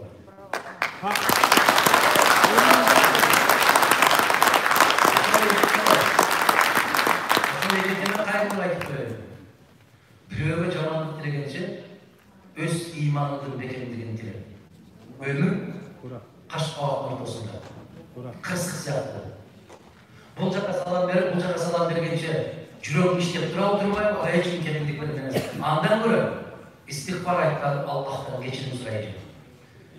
албайт. Бирөөгө жамандык тилегенче өз ыйманыңдын бекемдигин тиле. Өмүр каш кабактын ортосунда. Кырсык сыяктуу. Бул жака салам берип, бул жака салам бергенче жүрөгүм иштеп турбайбы, эч ким кеминдик бермес. Андан көрө истигфар айткан Аллахтан кечирим сурайчы.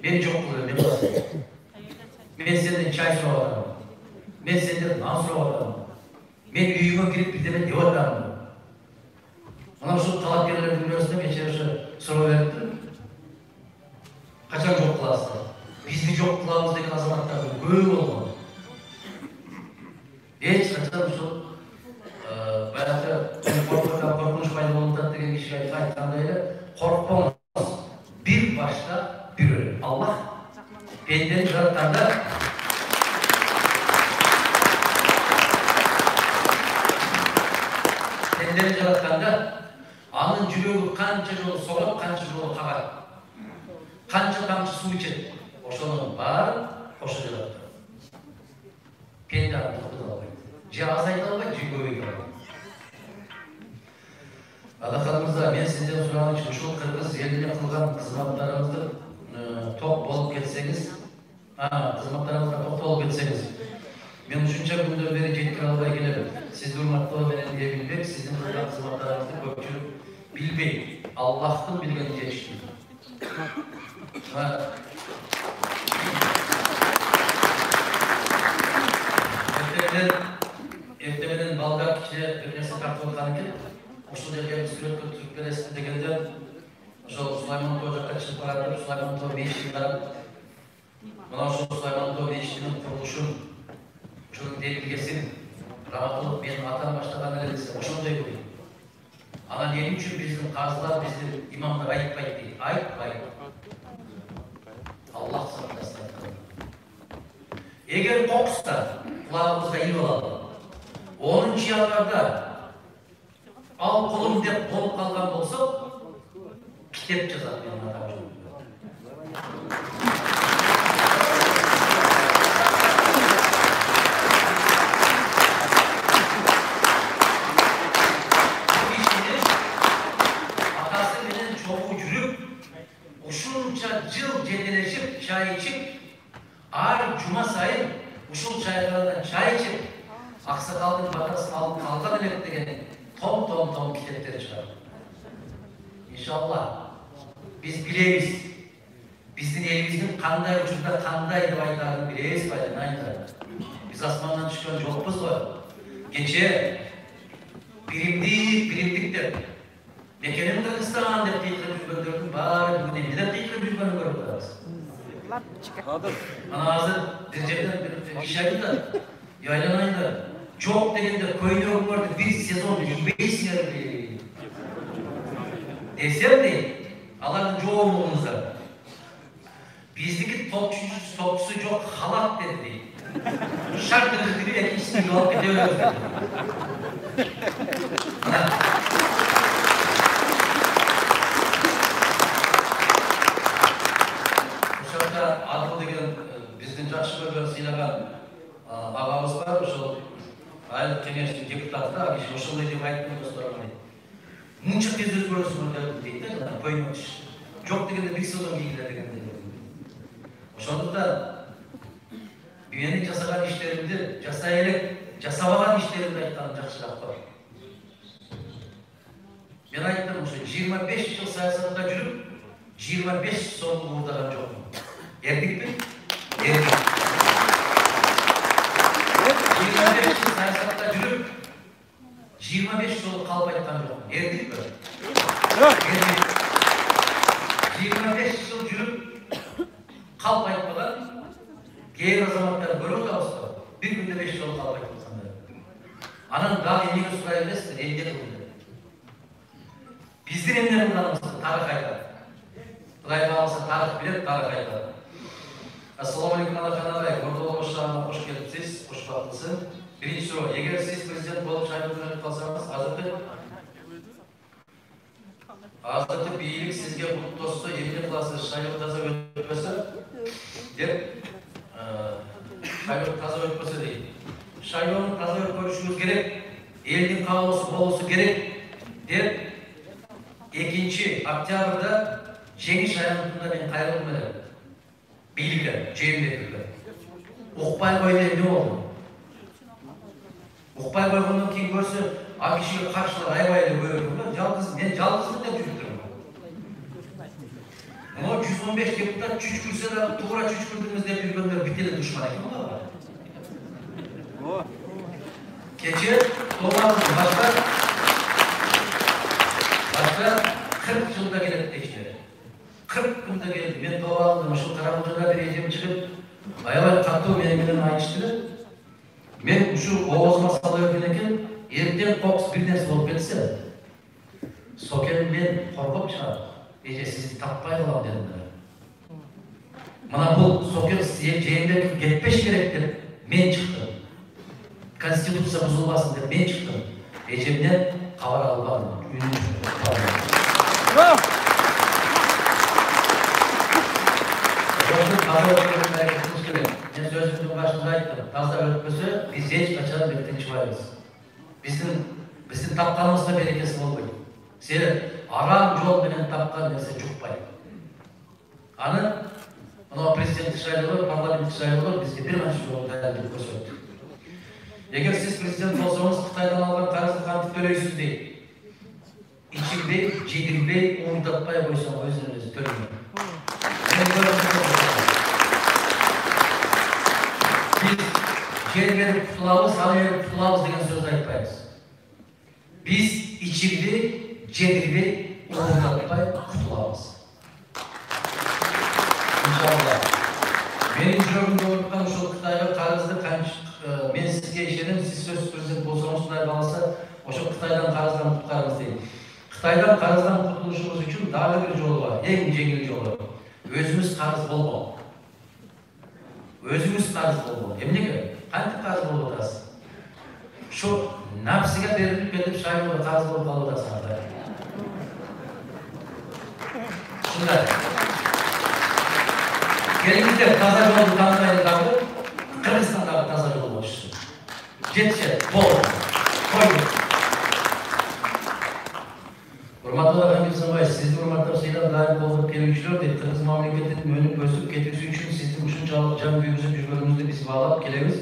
Мен жок кылып эме кыласың. Мен сенден чай сурап атам. Мен сенден нан сурап атам. Мен үйүңө кирип бирдеме деп атам. Мына ушул талапкерлердин бирөөсүнө кечээ ошо суроо бериптир. Качан жок кыласыздар? Бизди жок кылабыз деген азаматтар көп болгон. Эч качан ушул баягы коркунуч пайда болуп атат деген киши айткандай эле, коркпоңуз. Бир башта бир өлүм. Аллах пендени жаратканда анын жүрөгү канча жолу согулуп, канча жолу кагат, канча тамчы суу ичет, ошонун баарын кошо жараткан. Пенде аны токтото албайт. Же азайта албайт, же көбөйтө албайт. Адахан мырза, мен сизден сураганчы ушул кыргыз элине кылган кызматтарыңызды ток болуп кетсеңиз, кызматтарыңызга токтолуп кетсеңиз, мен ушунча күндөн бери жеткире албай келем. Сизди урматтоо менен билбек, сиздин кылган кызматтарыңызды көпчүлүк билбейт. Аллахтын билгени жетишти. Эрте менен балдар кичине бир нерсе тартып аткан экен. Ошол жерге сүрөткө түсүрүп бересиз дегенде, ошол Сулайман Тоо жакка чыгып баратып, Сулайман Тоо мешитин карап, мына ошол Сулайман Тоо мешитинин курулушун, ушунун делилгесин Раматуллов менин атам баштаган эле десе, ошондой көрөйт. Анан эмне үчүн биздин казылар, биздин имамдар айтпайт дейт? Айтпайт. Аллах сактасын. Эгер кокуста кулагыбызга илип алалы, 10-чы январда ал кулум деп болуп калган болсо, китеп жазат менин атам жөнүндө. Жыл жетелешип, чай ичип, ар жума сайын ушул чайгардан чай ичип, аксакалдын батасын алып калган элек деген том китептер чыгат. Иншалла биз билебиз. Биздин элибиздин кандай учурда кандай деп айтарын билебиз байланайдар. Биз асмандан түшкөн жокпуз го. Кече биримдик деп Мекенем Кыргызстан деп кыйкырып жүргөндөрдүн баары бүгүн эмнеден кыйкырып жүргөнүн көрүп атабыз. Ана азыр бир жерден бир киши айтты, айланайдар, жок дегенде көйнөгүңөрдү бир сезон ийбейсиңер десем дейт, алардын жоомуңуздар. Биздики топчусу жок халат деди дейт. Шарт кырдырып экинчисин алып кете беребиз дейт. Адыл деген биздин жакшы көргөн сыйлаган агабыз бар, ошол айылык кеңештин депутаты да, киши ошондой деп айтты досторго. Мынча тез өзгөрөсүңөр дейт да, көйнөк жок дегенде бир сезон кийгиле дегендей. Ошондуктан менин жасаган иштеримди жасай элек, жасабаган иштеримди айтканым жакшыраак бар. Men aytdım, o'sha 25 yıl siyosatda yurib, 25 so'm uğurdagan jo'qman. Erdikmi? Erdik. 25 yıl siyosatda yurib, 25 so'm qalb aytgan jo'qman. Erdikmi? Erdik. 25 yıl yurib, qalb aytmagan, keyin azamatlar görüp da bir günde 5 yıl qalb aytmasanlar. Anan daha emniyet suray emesdir, emniyet oldu. Bizden emniyet olganımızda tarih aytadi. Xudoy kalsa tarih bilir, tarih aytadi. Assalomu alaykum Anaxonabay, Murdo'la boshlarına hoş kelibsiz, hoş vaqtlısın. Birinci soru, eğer siz prezident bolup şaybetini kalsanız, hazırda beylik sizge bu dostu emniyet klası şaybetaza ötmesi, dep şaybet taza ötmesi değil. Şaybetini taza ötmüşümüz gerek, elinin kaosu bolusu gerek, dep 2 oktyabrda Cengiz Şayanlık'ında ben kayrılmadım. Beylikler, Ceyim'dekiler. Okpay koyduğum ne oldu? Okpay koyduğundan keyin görse, a kişiye karşılar ayvayla görüyorum. Ben yalnızlık da düşündürüm. Ama 115 deputat çüçkürse de tuğra çüçkürdüğümüzde bir gönder biteli düşman ekim var. Keçe, doğalımız başka 40 yılda gelip değişti. 40 yılda geldi. Ben doğaldım. Şu karanlıkta bir ecem çıkıp ayalar kalktı benimle ayıştırdı. Ben şu Oğuz masalı öpüneken erken koks bir ders olup etse soken ben korkup çıkardım. Ece sizi tapmay kalam dedim. Bana bu soken cehimde gitmiş gerektir. Ben çıktım. Konstitüsiya bozulmasın diye ben çıktım. Ecemden kavar almadım. Bravo! Ben sözümün başında aytdım. Tazda ötmesi biz hiç kaçan birlikte çıkarız. Bizim tapkanımızda berekesi olmayın. Seni aram yol bilen tapkan neyse çukpay. Anı, ona prezident şayrılır, parlament şayrılır, bizde bir maç yolda elbette gösterdi. Eğer siz prezident olsanız Xitaydan alınan karızı kanıt töreysiz değil. İçimde, cidimde, unutatmaya koysam özünüzü töreyim. Biz cer verip tutulamız, halı verip tutulamız degen söz aytpayız. Biz içimde, cidimde, unutatmaya tutulamız. İnşallah. Benim jürümde olurken şu Xitayga karızdı men sizge işedim, siz söz prezident bolsanız şunday kalsa, oşo Xitaydan karızdan tutkarımız değil. Xitaydan karızdan kurtuluşumuz için daha bir yolu var, en jengil yolu. Özümüz karız bolmok. Özümüz karız bolmok. Emnege? Kanti karız bolup otasın? Şu nafsiga berilip gelip şaybolu karız bolup kalıp otasın. Şunday. Gelimizde taza yolu tanımayın kaldı. Kırgızistan'da taza yolu başlıyor. Jetçe, bol, koyun. Hurmatlı Hakim Sanbay, sizni hurmatlar sayıdan daim doldurup gelmişler deyip Kırgız memleketinin önünü bözüp getirisi için sizin uşunçalık can büyümüzü cüzgörümüzde biz bağlap gelemiz.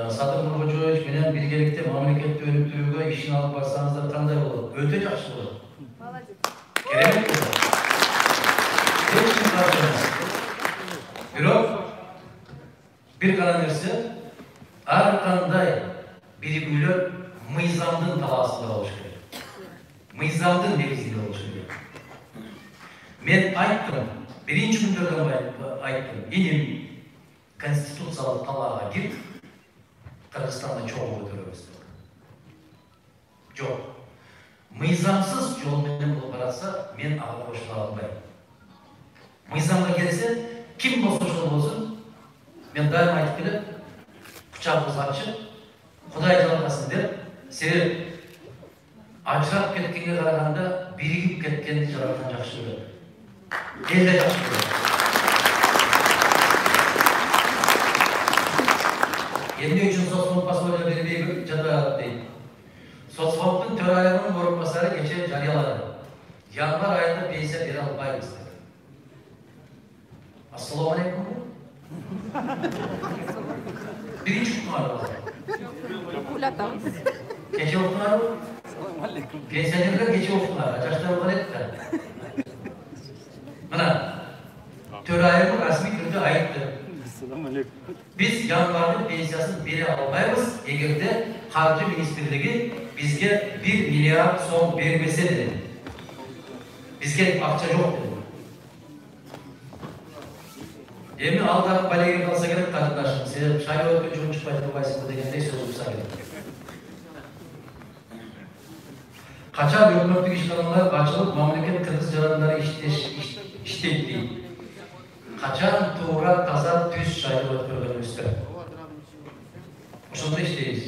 Sadır Nurbacoğuç, menen bilgelikte memlekette önüp duyuga işini alıp barsanızda kanday olur. Öte жақсы olur. Keremek mi? Hiç kim karşılamaz. Bir kalan nerse, arkanday birigüler mıyzamdın talasında oluşuyor. Mıyzamdın negizinde oluşuyor. Men ayttım, birinci günlerden ayttım, benim konstitusiyalı talağa girip, Kırgızistan'da çoğu götürüyoruz. Yok. Mıyzamsız yol benim bulup aratsa, men ağa koşula almayayım. Mıyzamda gelse, kim bolsa şol olsun, men daim aytıp kelip, kuchağımızı açıp, Xudoy jalkaсын dep, seni ajrap ketkenге karaganda birigip ketkenди жараткан жакшы көрөт. Эл да жакшы көрөт. Эмне үчүн соцфонд пособие бербейби жатат дейт. Соцфонддун төрайымынын орунбасары кече жарыялады. Январь айында пенсия бере албайбыз деп. Assalomu alaykum. Birinchi kunlar. Ulatamiz. Keçe okutular mı? Pensiyonerler keçe okutular. Açaçlar okul ettiler. Bana töre ayımı rasmi türde ayıptı. Biz yanvarlı pensiyasını biri almayız. Eğer de Harcı Ministerliği bizge 1 milyar son vermese dedi. Bizge akça yok dedi. Emin aldan baleye kalsa gerek kadınlaşın. Size şair öğretmen Cumhurbaşkanı Çıkmaydı Bayısı'nda degen neyse olursa gerek. Kaçar yönlörtlük işgalımlar açılıp memleket Kırgız canlıları işlettiği. Kaçan tuğra taza düz şair öğretmen üstü. Şunda işteyiz.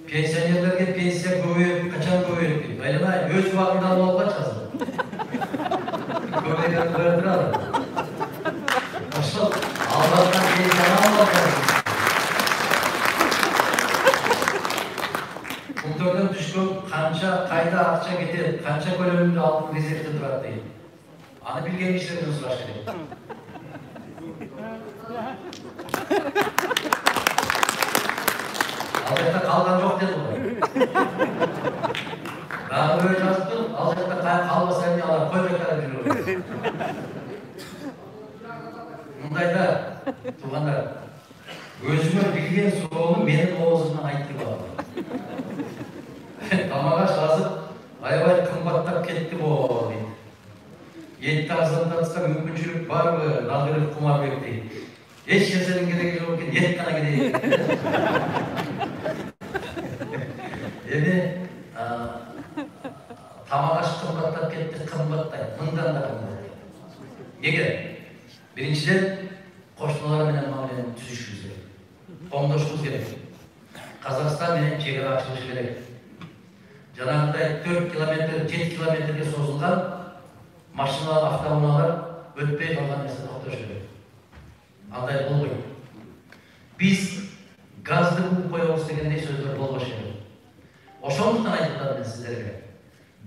Pensiyonerlerge pensiya göğü, kaçan göğü ettik. Aylana öz vaktinde almalığa çazdı. Göğüleri öğretmen aldı. Nasıl? Allah'tan pensiyon almalığa çazdı. Kulturdan düşkün kança kayda akça getir, kança bölümünde altın rezervde durar değil. Anı bilgen işleriniz var şimdi. Alacakta kalgan yok dedi bu. Ben böyle yazdım, alacakta kalmasaydı alır, koy bekara biliyorum. Bundayda, tuğanlar, gözüme bilgen soğuğunu benim oğuzumdan ayıttı bağlı. Tamağa şazıp, ayvay kımbattap ketti bu oğlu. Yetti arzanda tutsa mümkünçülük var mı? Nalgırıp kumar bekleyin. Hiç kesenin gereği yok ki, yet kana gideyin. Yani, tamağa kımbattap ketti, kımbattay. Bundan da kımbattay. Nege? Birinciden, koşmalar menen mağluyen tüzüşümüz gerek. Ondoşumuz gerek. Kazakistan menen çegara açılışı gerek. Janagıday 4 kilometre, 7 kilometrege sozulgan maşinalar, avtomobillar ötpey kalgan nesne toxtoş gerek. Anday bolboyt. Biz gazды bup koyabыз degендей сөздөр болбош керек. Ошондуктан айтып атам мен сиздерге.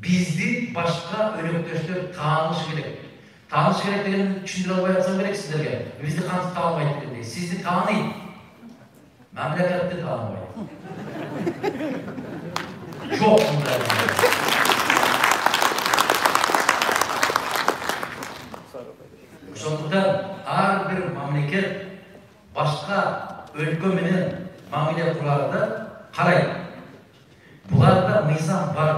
Бизди башка өнөктөштөр тааныш керек. Тааныш керек дегенди түшүндүрө албай атсам керек сиздерге. Бизди кантип тааныбайт дегендей. Сизди тааныйт. Мамлекетти тааныбайт. Çok bunlar. Sonuçta her bir memleket başka ülke menen mamile kurarda karaydı. Bularda nizam var.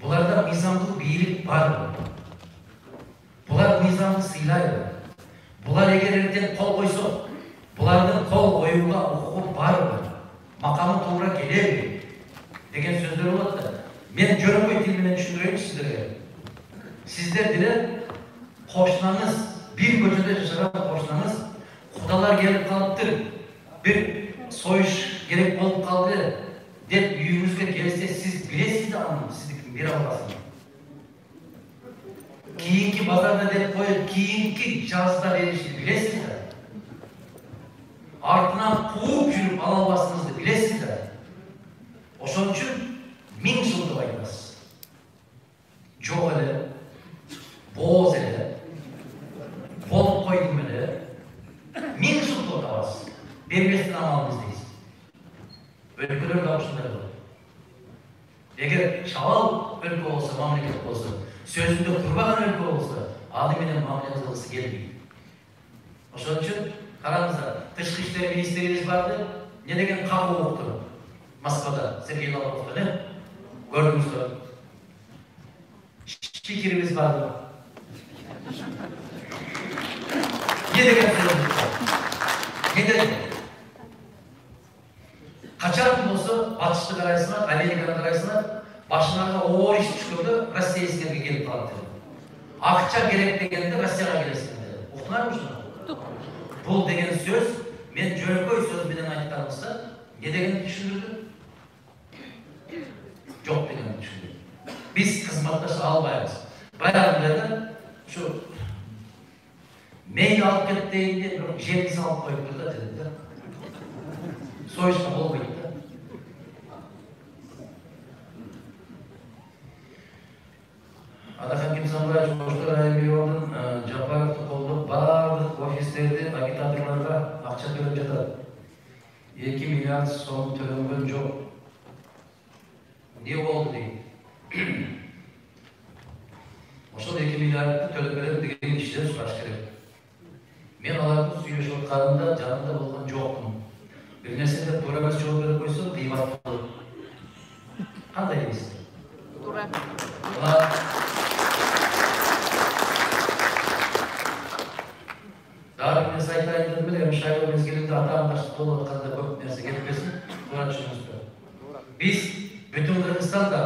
Bularda nizamlı birlik var. Bular nizamlı sıylaydı. Bular eğer erken kol koysa, bulardan kol koyuğa hukuku var. Makamı tuğra gelir. Degen sözler oladı da, men Jönököy tilinden düşündüreyim sizlere. Sizler dile, koşnanız, bir köçede yaşayan koşnanız, kudalar gelip kalıptır, bir soyuş gerek olup kaldı, dep yüzünüzge gelse siz bilesiz de anlayın, sizdikin bir avlasını. Kiyinki bazarda dep koyup, kiyinki şahıslar erişti, bilesiz de. Ardından kuğup yürüp alalbasınızdı, bilesiz de. Oşon üçün min жылды айтасыз. Жоқ эле, бооз эле, болуп койдум эле, min жылды отабасыз. Бербестен амалыбыз дейсиз. Өлкөлөр да ушундай болот. Эгер шабал өлкө болсо, мамлекет болсо, сөзүндө турбаган өлкө болсо, аны менен мамиле кылгысы келбейт. Ошон үчүн караңыздар, тышкы иштер министрибиз барды, не деген кабыл укту. Москвада, Сергей Лавров'da ne? Gördünüzler. Spikirimiz vardı. Ne de getirdim? Ne de? Kaçar olsa Batışlık arasına, Amerika'nın arasına başlarına o iş çıkıyordu, Rusya iskerge gelip kaldı. Akça gerek degende Rusya'ya gelsin dedi. Okunar mı şunu? Bu degen söz, men Jönököy söz bilen aytkanımızda ne degeni düşündürdü? Yok degeni düşündürdü. Biz kızmatlaşa almayız. Bayağı bilerde şu meyli alıp kettiğinde jelisi alıp koyup da dedi. Soyuşma bol koyup da. Adakan Kimsanbay Çoğuşlar Aymiyon'un Japarov'da kolduğu bardıq ofislerde agitatorlarga akça төлөп жатат. 2 milyar so'm төлөнгөн жок. не болды дейді. Ошол 2 миллиардты төлөп берем деген кишиден сураш керек. Мен алардын сүйлөшүп атканында жанында болгон жокмун. Бир нерседе туура эмес жооп берип койсо кыймат болот. Кандай дейсиз? Туура. Дагы бир нерсе айтайын дедим эле, шайлоо мезгилинде ата-анасы болуп атканда көп нерсе кетпесин, туура түшүнүңүздөр. Биз бүтүн Кыргызстанда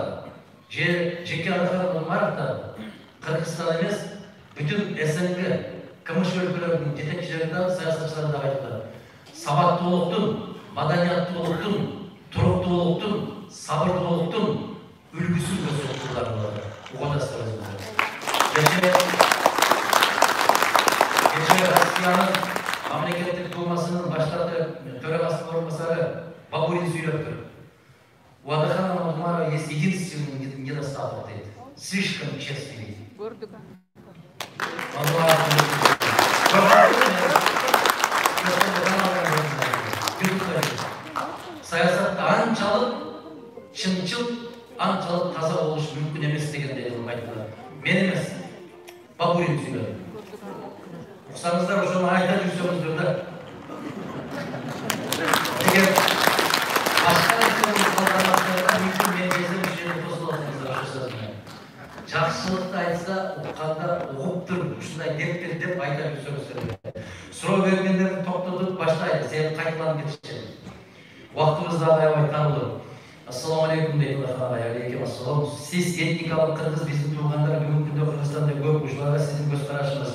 жеке Адакан Нурмаровда Кыргызстан эмес, бүтүн СНГ КМШ өлкөлөрүнүн жетекчилеринде, саясатчыларында айтылды. Сабаттуулуктун, маданияттуулуктун, туруктуулуктун, сабырдуулуктун үлгүсүн көрсөткүлөр болот. Угадасыздар. Кечээ Россиянын мамлекеттик думасынын баштапкы төрагасынын орунбасары Бабурин сүйлөптүр. У Адакана Нурмарова есть единственный недостаток, слишком честный. Көрдүк. Саясатта анчалык чынчыл, анчалык таза болуш мүмкүн эмес дегендей айтылды. Мен эмес, Бабурин сүйлөдү. Уксаңыздар, ошону айта жүрсөңүздөр да. Эгер башка нерсени калтырмасаңыздар, мүмкүн мен кезем ушул тосулуп атасыңыздар ошол сөзүнө. Жакшылыкты айтса, укканда угуптур, ушундай деп айта жүрсөңүздөр. Суроо бергендерди токтотуп баштайбыз, себеби кайталанып кетишет. Убактыбыз да аябай таанылуу. Ассаламу алейкум дейт Адакан агай. Алейкум ассалам. Сиз этникалык кыргыз, биздин туугандар бүгүнкү күндө Кыргызстанда көп, ушуларга сиздин көз карашыңыз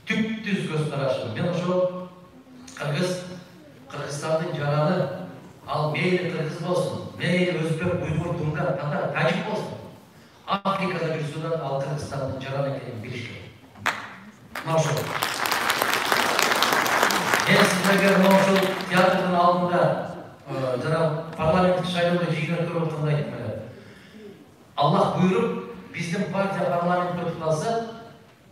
түптүз көз карашым. Мен ошол Кыргызстандын жараны, ал мейли кыргыз болсун, мейли өзбек, уйгур, тунган, татар, тажик болсун. Африкада жүрсө да ал Кыргызстандын жараны экенин билиш керек. Мына ошол. Мен сиздерге мына ошол театрдын алдында жана парламенттик шайлоодо жыйын өткөрүп атканда айттым эле. Аллах буйруп, биздин партия парламентке өтүп калса,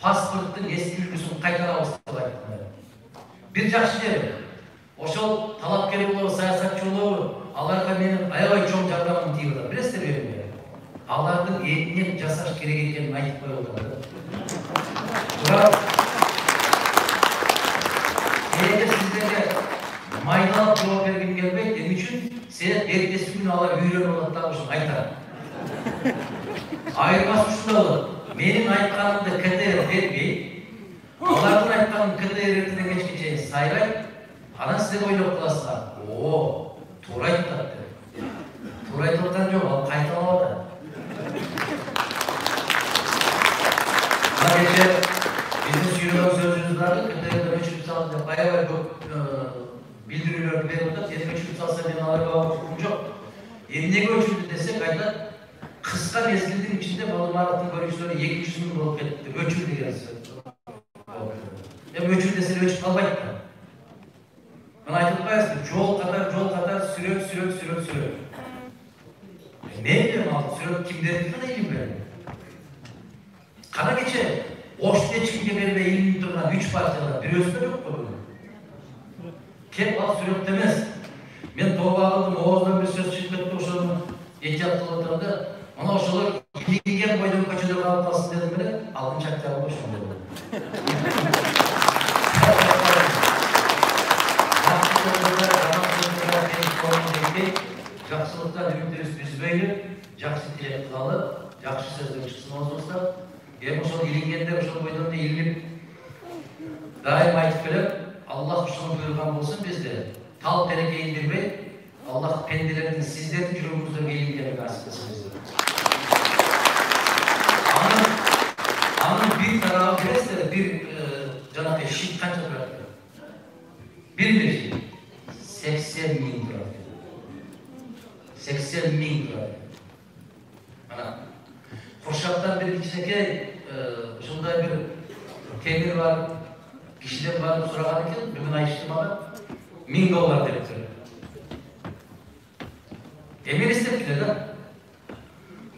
паспорттун эски үлгүсүн кайтарабыз деп айттым. Бир жакшы жери, ошол талапкер болобу, саясатчы болобу, аларга менин аябай чоң жардамым тийип атат. Билесиздерби? Алардын эмне жасаш керек экенин айтып коюп атат. Бирок эгер сиздерге майдалап жооп бергим келбейт, эмне үчүн сен эртеси күнү алар үйрөнүп алат да ушуну айтат. Айырмасы ушунда болот. Менин айтканымды КТР бербей, алардын айтканын КТР эртеден кечке чейин сайрайт, анан сиздер ойлоп каласыздар. О, туура айтат деп. Туура айтып аткан жок, ал кайталап атат. Мына кечээ биздин сүйрөгөн сөзүбүз бар, КТРден өчүрүп салды деп аябай көп билдирүүлөрдү берип атат. Эми өчүрүп салса мен аларга укугум жок. Эмнеге өчүрдү десек айтат, кыска мезгилдин ичинде Нурмаровдун көрүүчүлөрү 200 миң болуп кетти. Өчүр деген сөз. Эми өчүр десе өчүп калбайт да. Мен айтып коесизби, жол катар, сүрөк. Мейли ал сүрөк кимдердики да илим. Кана кечээ Ошто ешкимге бербей илинип турган 3 партиялар бирөөсү да жок болду. Кеп ал сүрөктө эмес. Мен тооба кылдым, оозунан бир сөз чыгып кетти, ошону этият кылып отурганда, мына ошолор илинген бойдон көчөдө калып калсын дедим эле, алдын чактабы ошондой болду. Жакшылыктан үмүтүбүздү үзбөйлү, жакшы тилек кылалы, жакшы сөздөр чыксын оозубуздан. Эми ошол илингендер ошол бойдон да илинип дайым айтып келет, Аллах ушуну буйруган болсун бизде. Тал терекке индирбей, Аллах пенделердин сиздердин жүрөгүңүздөргө илингенин насип этсин. Анын бир тарабы билесиздер, бир жанагы шит канча турат? Бир шит 80 миң турат. 80 миң турат. Ана Куршаттан бир кичинекей ушундай бир темир бар, кишиден барып сураган экен, бүгүн айтышты мага $1000 дептир. Эми эстептилер да.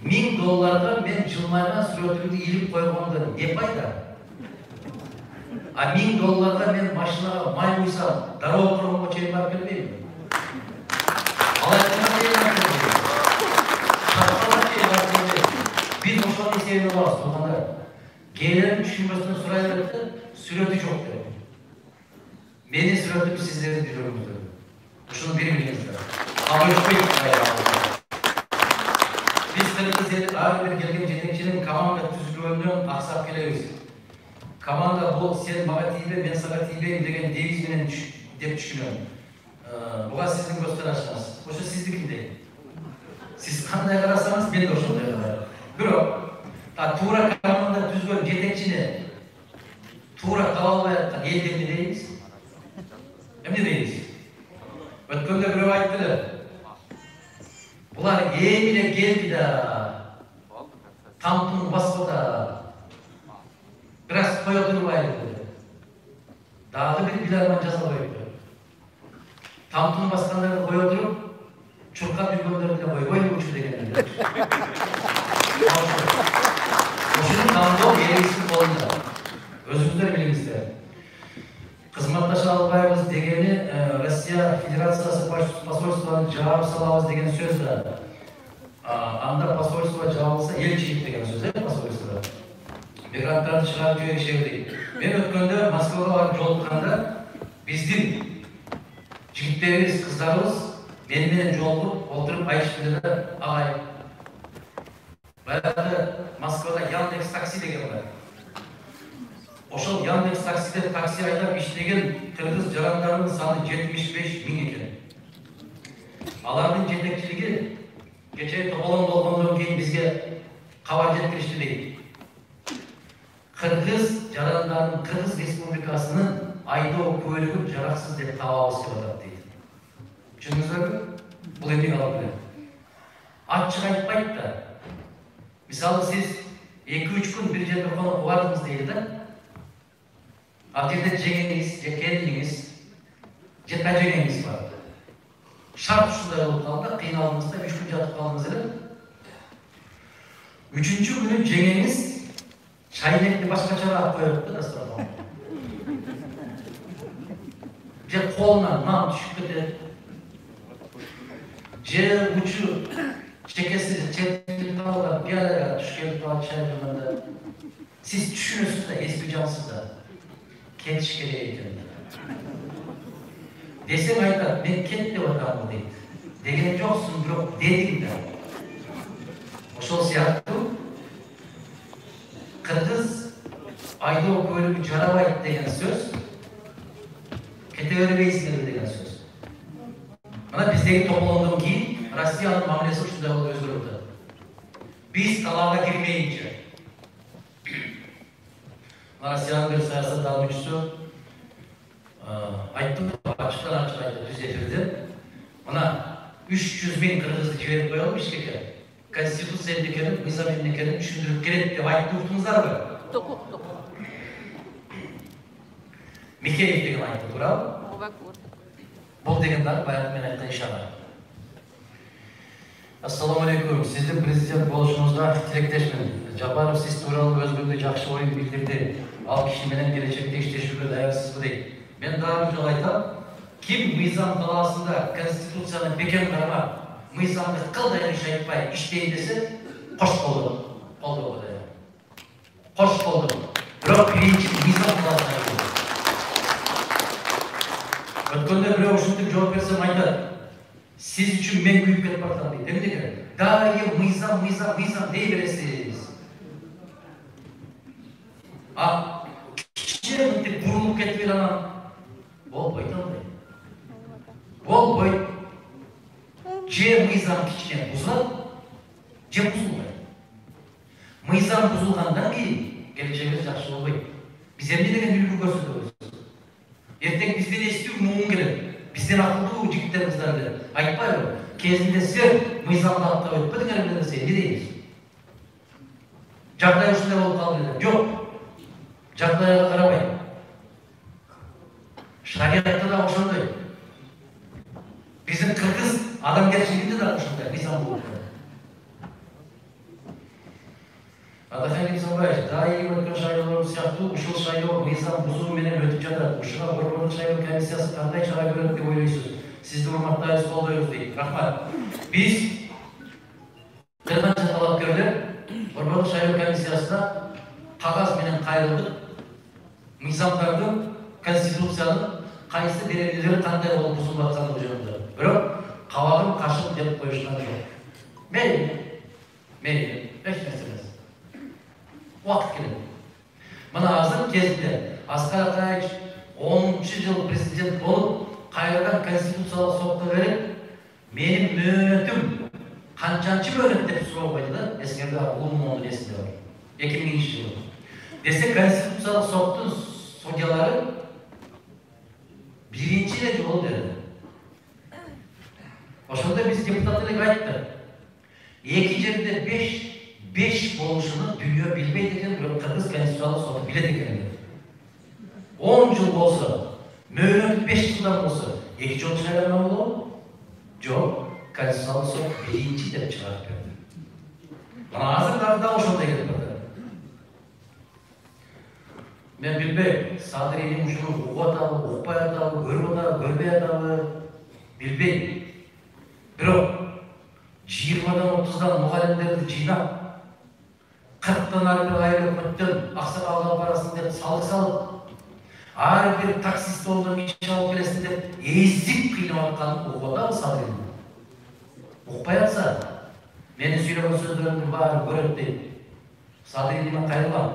$1000 мен жылмайган сүрөтүмдү илип койгондо не пайда? А $1000 мен машинага май куйсам, дорога курганга чейин барып келбеймби? Ал айтканда ошол эсебин алабыз туугандар. Кээде түшүнбөстөн сурай берет да, сүрөтү жок деп. Менин сүрөтүм сиздердин жүрөгүңүздө. Ушуну берип билиңиздер. Биз Кыргыз ар бир келген жетекчинин команда түзүлгөнүнөн аксап келебиз. Команда бул сен мага тийбе, мен сага тийбейм деген девиз менен деп түшүнөм. Буга сиздин көз карашыңыз. Ошо сиздикиндей. Siz kандай kararsanız ben de hoşuma gider. Biro, tuğra kanalında düzgün yetekçini tuğra kavallayakta elden deyiz. Hem ne deyiz? Ötkönde biro ayttılar. Bular emine geldi da tampını basma da biraz koyadını var dedi. Daha da bir bilarman ceza koydu. Tampını baskanları koyadırıp Çurkap yürgönlerinde boy uçu degenler. Oşunun tamamda gereksiz kolunda. Özümüzden bilimizde. Kızmattaşı albayımız degeni Rusya Federasyası Pasolstvanın cevabı salabız degen söz de. Anda Pasolstva cevabısa elçilik degen söz değil mi Pasolstva? Migrantlarını çıkarıp joyga çevirdik. Ben ötkönde Moskva'ga varıp jolukanda bizdin jigitlerimiz, kızlarımız Benimle jollup oturup ayıştırdı ağay. Bayağıda Moskva'da Yandex taksi degen var. Oşol Yandex takside taksi aydap işlеген Kırgız jaranlarının sanı 75 bin eken. Alardın jetekçiligi geçe topolan bolgondan keyin bizge kabar жеткиришти дейт. Kırgız jaranlarının Kırgız Respublikasının айдоо көлүгүн жараксыз деп табабыз деп атат дейт. Düşündünüzler bu dediğin alabilir. Açık aytpayt da. Misal siz 2-3 gün bir жерде konup vardınız deydi de. Abdirde jengeniz, kendiniz, tajengeniz var. Şart şunday olup kaldı, kıyınaldığınızda 3 gün yatıp kaldınız dedi. 3. günü jengeniz çaynekli başka çara koyup da nasıl adam? Kolundan nam düşüp gitti. Je uçu çekesi çekti kaldı bir araya düşkeli falan çayırmanda siz düşünüyorsunuz da eski cansız da kent şikayet ediyorlar. Desem ayda ben kent de vatanı değil. Degen yoksun yok dedim de. Oşol siyahtu Kırgız ayda böyle bir canavar degen söz Keteğini beysinleri degen söz. Bana bizdeki toplandığım ki Rusya'nın mamlesi uçunda özgürlüğü. Biz talaba girmeyince Rusya'nın bir siyasat davranışçısı ayttım, açıktan ayttı, düzeltildi. Bana 300 bin Kırgız'ı çevirip koyalım işkeke. Konstitüsiya emlikenin, nizam emlikenin düşündürüp gerek diye ayttı uçtunuzlar mı? Mikheyev degen ayttı, doğru? Бұл дегендар баяғы мен айтқан ишара. Ассаламалейкум. Сіздің президент болушыңызға тілектешмін. Жапаров сіз туралы өзгөндө жакшы ой билдирди. Ал киши менен келечекте иштешүүгө даярсызбы дейт. Мен дагы бир жолу айтам. Ким мыйзам талаасында конституцияны бекем кармап, мыйзамды кылдай иш айтпай иштейин десе, кош болдум. Колдоого даяр. Кош болдум. Бирок биринчи мыйзам талаасына Ötkönde bile ушинтип жооп берсем айтат. Siz үчүн мен күйүп кетип баратам дейт. Эмнеге? Дайым мыйзам дей бересиз. Кичине мынтип бурулуп кетип анан болбойт андай. Болбойт. Же мыйзам кичине бузулат, же бузулбайт. Мыйзам бузулгандан кийин келечегибиз жакшы болбойт. Биз эмне деген үлгү көрсөтөбүз? Ertek bizden istiyor muğun gelip, bizden akıllı jigitler kızlar gelip. Aytpayбы, кезинде сен мыйзамды аттап өтпөдүң эле десе, эмне дейбиз? Жагдай ушундай болуп калды деп. Жок. Жагдайга карабай. Шариатта да ошондой. Биздин кыргыз адамгерчилигинде да ошондой мыйзам болуп калды. Адахан Кимсанбаевич, дайым өткөн шайлоолор сыяктуу ушул шайлоо мыйзам бузуу менен өтүп жатат. Ушуга борбордук шайлоо комиссиясы кандай чара көрөт деп ойлойсуз? Сизди урматтайбыз, колдойбуз дейт. Рахмат. Биз кыргызча талапкерлер Борбордук шайлоо комиссиясына кагаз менен кайрылдык. Мыйзамдардын, конституциянын кайсы беренелери кандай болуп бузулуп аткандыгы жөнүндө. Бирок кабагын кашып деп коюшунан жок. Мейли, эч нерсе эмес. Убакыт келет. Мына азыр кезинде Аскар Акаевич 10-жыл президент болуп, кайрадан конституциялык сотко берип, менин мөөнөтүм канчанчы мөөнөт деп суроо койду да, эскерде улумдун эсинде бар. 2000-жылы. Десе конституциялык соттун судьялары биринчи эле жолу берди. Ошондо биз депутат элек айтты. Эки жерде 5 болушуну дүйнө билбейт экен, бирок Кыргыз конституциялык соту билет экен. 10 жыл болсо, мөөнөт 5 жылдан болсо, 2 жол чыгарган болобу? Жок, конституциялык сот биринчи деп чыгарып берди. Мына азыр да ошондой келип атат. Мен билбейм, Садыринин ушуну угуп атабы, укпай атабы, көрүп атабы, көрбөй атабы, билбейм. Бирок 20-дан 30-дан мугалимдерди жыйнап, 40-тан ар бир айыл өкмөттөн аксакалга барасың деп салык салып, ар бир таксист болдон иш алып келесиң деп эздик кыйнап атканын угуп атабы Садырин. Укпай атса, менин сүйлөгөн сөздөрүмдүн баары көрөт дейт. Садыриниме кайрылам.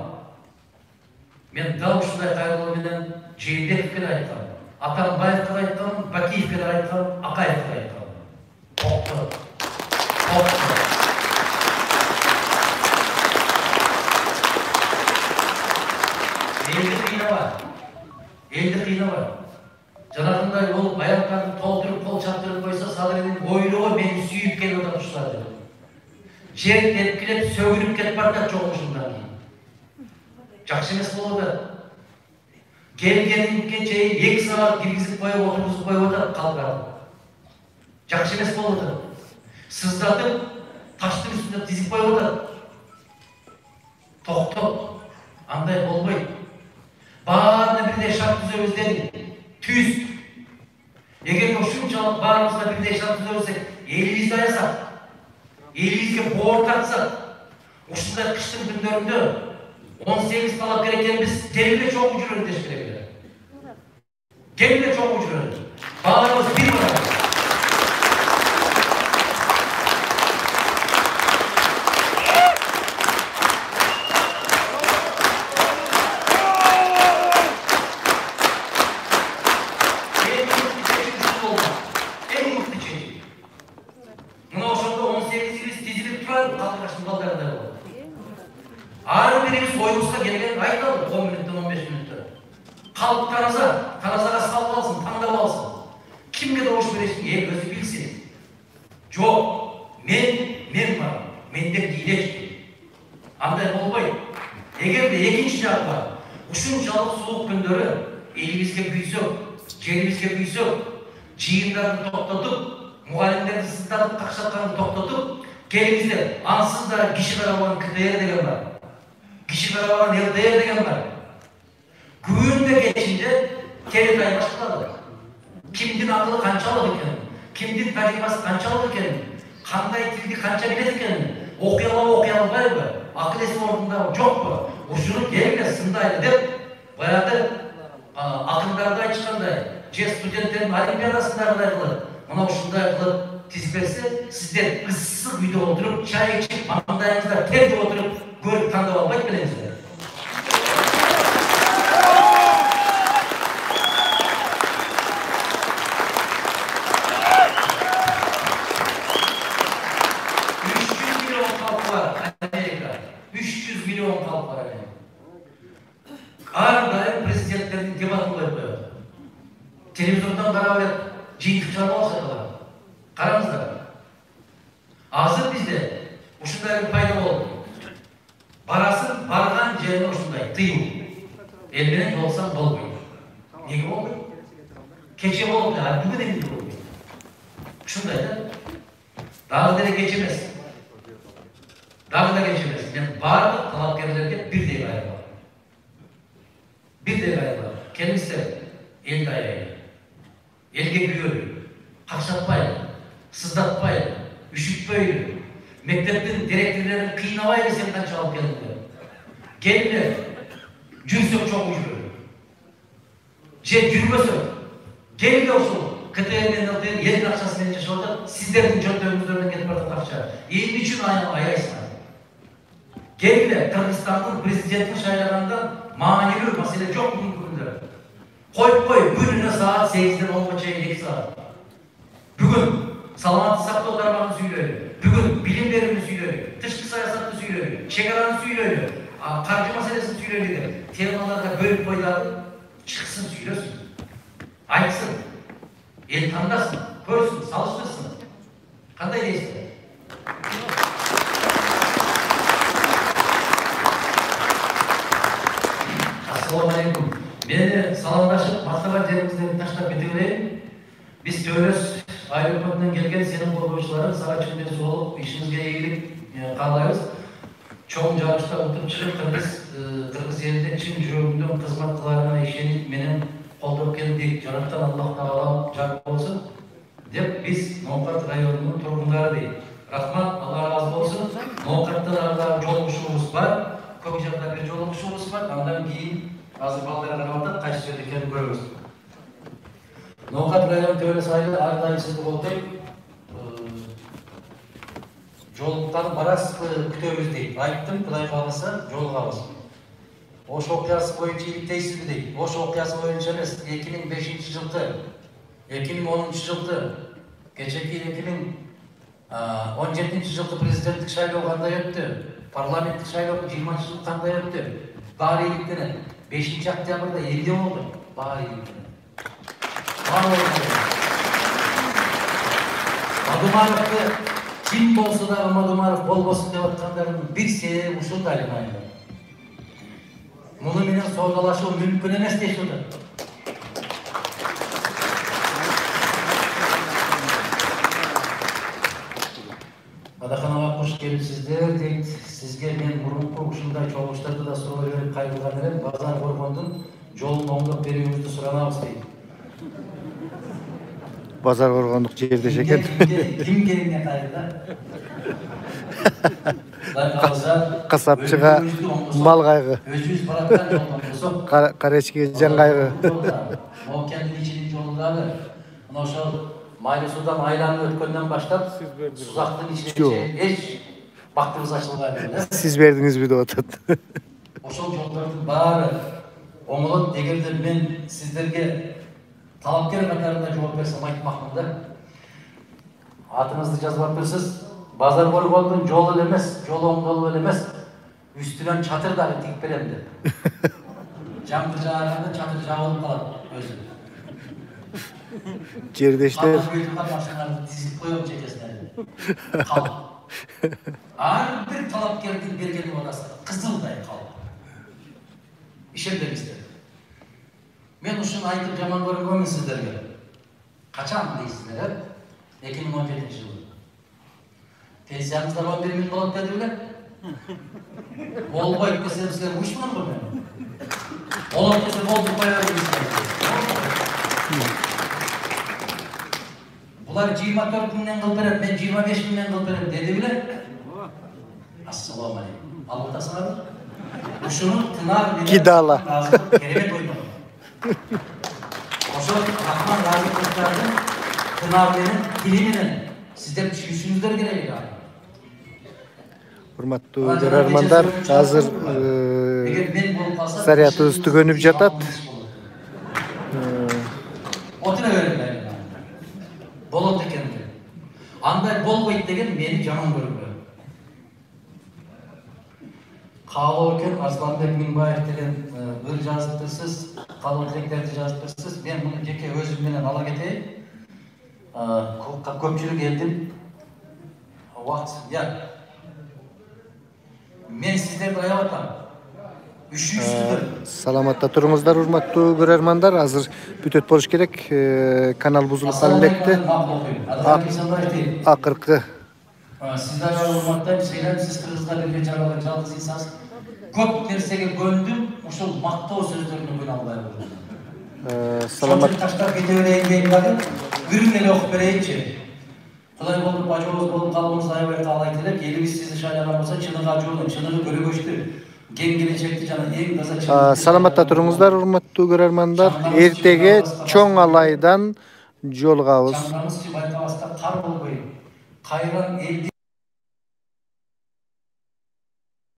Мен дал ушундай кайрылуу менен Жээнбековке да айткам, Атамбаевке да айткам, Бакиевке да айткам, Акаевке да айткам. Токтот. Элди кыйнабай. Жанагындай болуп аяктарын толтуруп, кол чаптырып койсо, Садыринин ойлогу мени сүйүп келип атышулар. Жер тепкилеп, сөгүнүп кетип барат жок ушундан кийин. Жакшы эмес болуп атат. Келгенге чейин 2 саат киргизип коюп, отургузуп коюп атат калган. Жакшы эмес болуп атат. Сыздатып, таштын үстүнө тизип коюп атат. Токтоп, андай болбойт. Баарына бирдей шарт түзөбүз дедим. Түз. Эгер ушунчалык баарыбызга бирдей шарт түзөбүзсек, элибизди аясак, элибизге боор тартсак, ушундай кыштын күндөрүндө 18 талапкер экенбиз, келип чогуу жүрөлү деш керек эле. Келип чогуу жүрөлү. Баарыбыз бир бар. Таразаға салып алсын, таңдап алсын. Кімге дауыс бересің, ел өзі білсін. Жоқ, мен бар, мендер елешті. Андай болбайды. Егер де екінші жағы бар, ушунчалык суық күндөрү элибизге күйсөк, жерибизге күйсөк, жыйындарды токтотуп, мугалимдерди сыздатып какшатканды токтотуп, келиңиздер, ансыз да киши карабаган КДР деген бар. Киши карабаган ЛДР деген бар. Күндө кечинде телетай башталды. Кимдин акылы канчалык экен, кимдин тажрыйбасы канчалык экен, кандай тилди канча билет экен, окуя албайбы, акыл эси ордунда жокпу, ушуну келгиле сындайлы деп, баягы акындарды айтышкандай, же студенттердин олимпиадасындагыдай кылып, мына ушундай кылып тизип берсе, сиздер ысык үйдө отуруп, чай ичип, маңдайыңызда терде отуруп, көрүп тандап албайт белеңиздер. Ар президенттердин дебатын коюп коет. Телевизордон карап элек жыйынтык чыгарып алышат. Караңыздар. Азыр бизде ушундай бир пайда болду. Барасын барган жерине ушундай тыюу. Эл менен жолсаң болбойт. Неге болбойт? Кече болду, а бүгүн эмне болбойт? Ушундай да. Дагы деле кеч эмес. Мен барлык талапкерлерге бирдей кайрылам. Бирдей кайрылам. Келиңиздер, элди аябай. Элге күйөлү, какшатпайлы, сыздатпайлы, үшүтпөйлү, мектептин директорлорун кыйнабайлы десем sen kança alıp geldiler. Geldiler. Cürsök çok ucuz. Cürmösök. Geldi olsun. KTM'nin aldığı yerin akşasını yaşadı. Sizlerin çöktüğümüzden gelip artık akşa. İyi için ayaysın. Geldiler. Kırgızistan'ın prezidenti şaylarından manevur mesele çok mümkündür. Koy gününe saat 8'den 10'a 2 saat. Bugün salamatı saklı olarmanı söylüyor. Bugün bilim verimini söylüyor. Dışkı siyasatını söylüyor. Şekeranı söylüyor. Karcı meselesini söylüyor. Temalarda bölüp koylar çıksın söylüyorsun. Aytsın. El tanıdasın. Görsün, salıştırsın. Kanday değilsin. Assalamu alaikum. Beni salamlaşıp maktaba yerimizden taşlap bitireyim. Biz söylüyoruz, ayrılmaktan gelgen senin koruyucuların sana çünkü olup işimizge iyilik kalıyoruz. Çoğun çalışta oturup çıkıp Kırgız yerinde için jürümden hizmet kılarına işini benim koldurup geldik. Canaktan Allah Teala can olsun. Deyip biz Nokat rayonunun turgunları değil. Rahmat, Allah razı olsun. Nokat'ta joluguşumuz var. Köpücak'ta bir joluguşumuz var. Ondan keyin azı ballara karavanda kaç yerdekilerini görürüz. Nokat rayonu töre sayılı ardayısızlık oldu. Joluktan baras kütөбүз дейт. Айттым, Кудай кааласа, жол кабылсын. Ош окуясы боюнча иликтейсизби дейт. Ош окуясы боюнча эмес, 2005 жылды, 2010 жылды, кечеки 2017 жылды президенттик шайлоо кандай өттү? Парламенттик шайлоо 20 жыл кандай өттү? Баары иликтенет. 5 октябрда элде болду. Баары иликтенет. Мадумаровду kim bolsa da Madumarov bolbosun деп аткандарынын бир себеби ушундай айнымайт. Муну менен соогалашуу мүмкүн эмес дейт. Адаханага кош келипсиздер дейт. Сизге мен мурунку ушундай чогулуштарды да суроо берип кайрылган элем. Базар коргондун жолун оңдоп берүүңүздү суранабыз дейт. Bazar korgonduk жерде экен. Ким келине кайрда? Касапчыга мал кайгы. Өзүбүз бараткан жолдон болсок, Каречке жан кайгы. Моокендин ичинин жолундагы мына ошол майлы суудан айланып өткөндөн баштап сузактын ичине эч бактыбыз ачылбай эле. Сиз бердиңизби деп атат. Ошол жолдордун баары оңолот дегенде мен сиздерге талапкер катарында жооп берсем айтмакмын да. Атыңызды жазып атпырсыз. Базар коргондун жолу эле эмес, жол оңдолуу эле эмес, үстүнөн чатыр дагы тигип берем деп. Жамгыр жааганда чатыр жабылып калат өзү. Жердештер машиналарды тизип коем чекесине. Калып. Ар бир талапкердин бергени батасы кызылдай калып. Ишендиңиздер. Мен ушуну айтып жаман көргөнмүн сиздерге. Качан дейсиздер, 2017 жылы. Пенсияңыздар 11 000 болот деди беле? Болбойт десе силер ушмун го мен. Болот десе болду кое бересиздер. Булар 24 миңден кылып берет, мен 25 миңден кылып берем деди беле? Ассаламу алейкум. Алып атасыңарбы? Ушуну тынар менен Кидала. Керемет ойдум. Ошол Рахман Разыковдун тынар менен, тили менен сиздер түшүнүңүздөр керек. Урматтуу көрөрмандар, азыр зарядыбыз түгөнүп жатат. Отура бериңер. Болот экен. Андай болбойт деген мени жаман көргөн. Каалоо экен Арсланбек Миңбаев деген ыр жазыптырсыз, каалоо тилектерди жазыптырсыз. Мен муну жеке өзүм менен ала кетейин. Көпчүлүк элдин убакыт. Мен сиздерди аябай атам. Үшүңүздүр. Саламатта туруңуздар, урматтуу көрөрмандар. Азыр бүтөт болуш керек. Канал бузулуп калып электи. Акыркы. Сиздерге урматтайм, сыйлайм. Сиз Кыргызга берген жаралган жалгыз инсансыз. Көп нерсеге көндүм, ошол мактоо сөздөрүнө көнө албай калдым. Саламат. Таштап кете берейин дейм дагы. Үрүн эле окуп берейинчи. Құдай болып бажауыз болып қалуымызды аябай қалай тілеп, еліміз сізді шайлаған болса, чыныға жолын, чыныны көрігөштір. Кен келешекті жана ең таза Саламатта туруңуздар, урматтуу көрөрмандар. Эртеге чоң алайдан жолугабыз. Чаңгамыз байкабаста қар болбой, кайран элди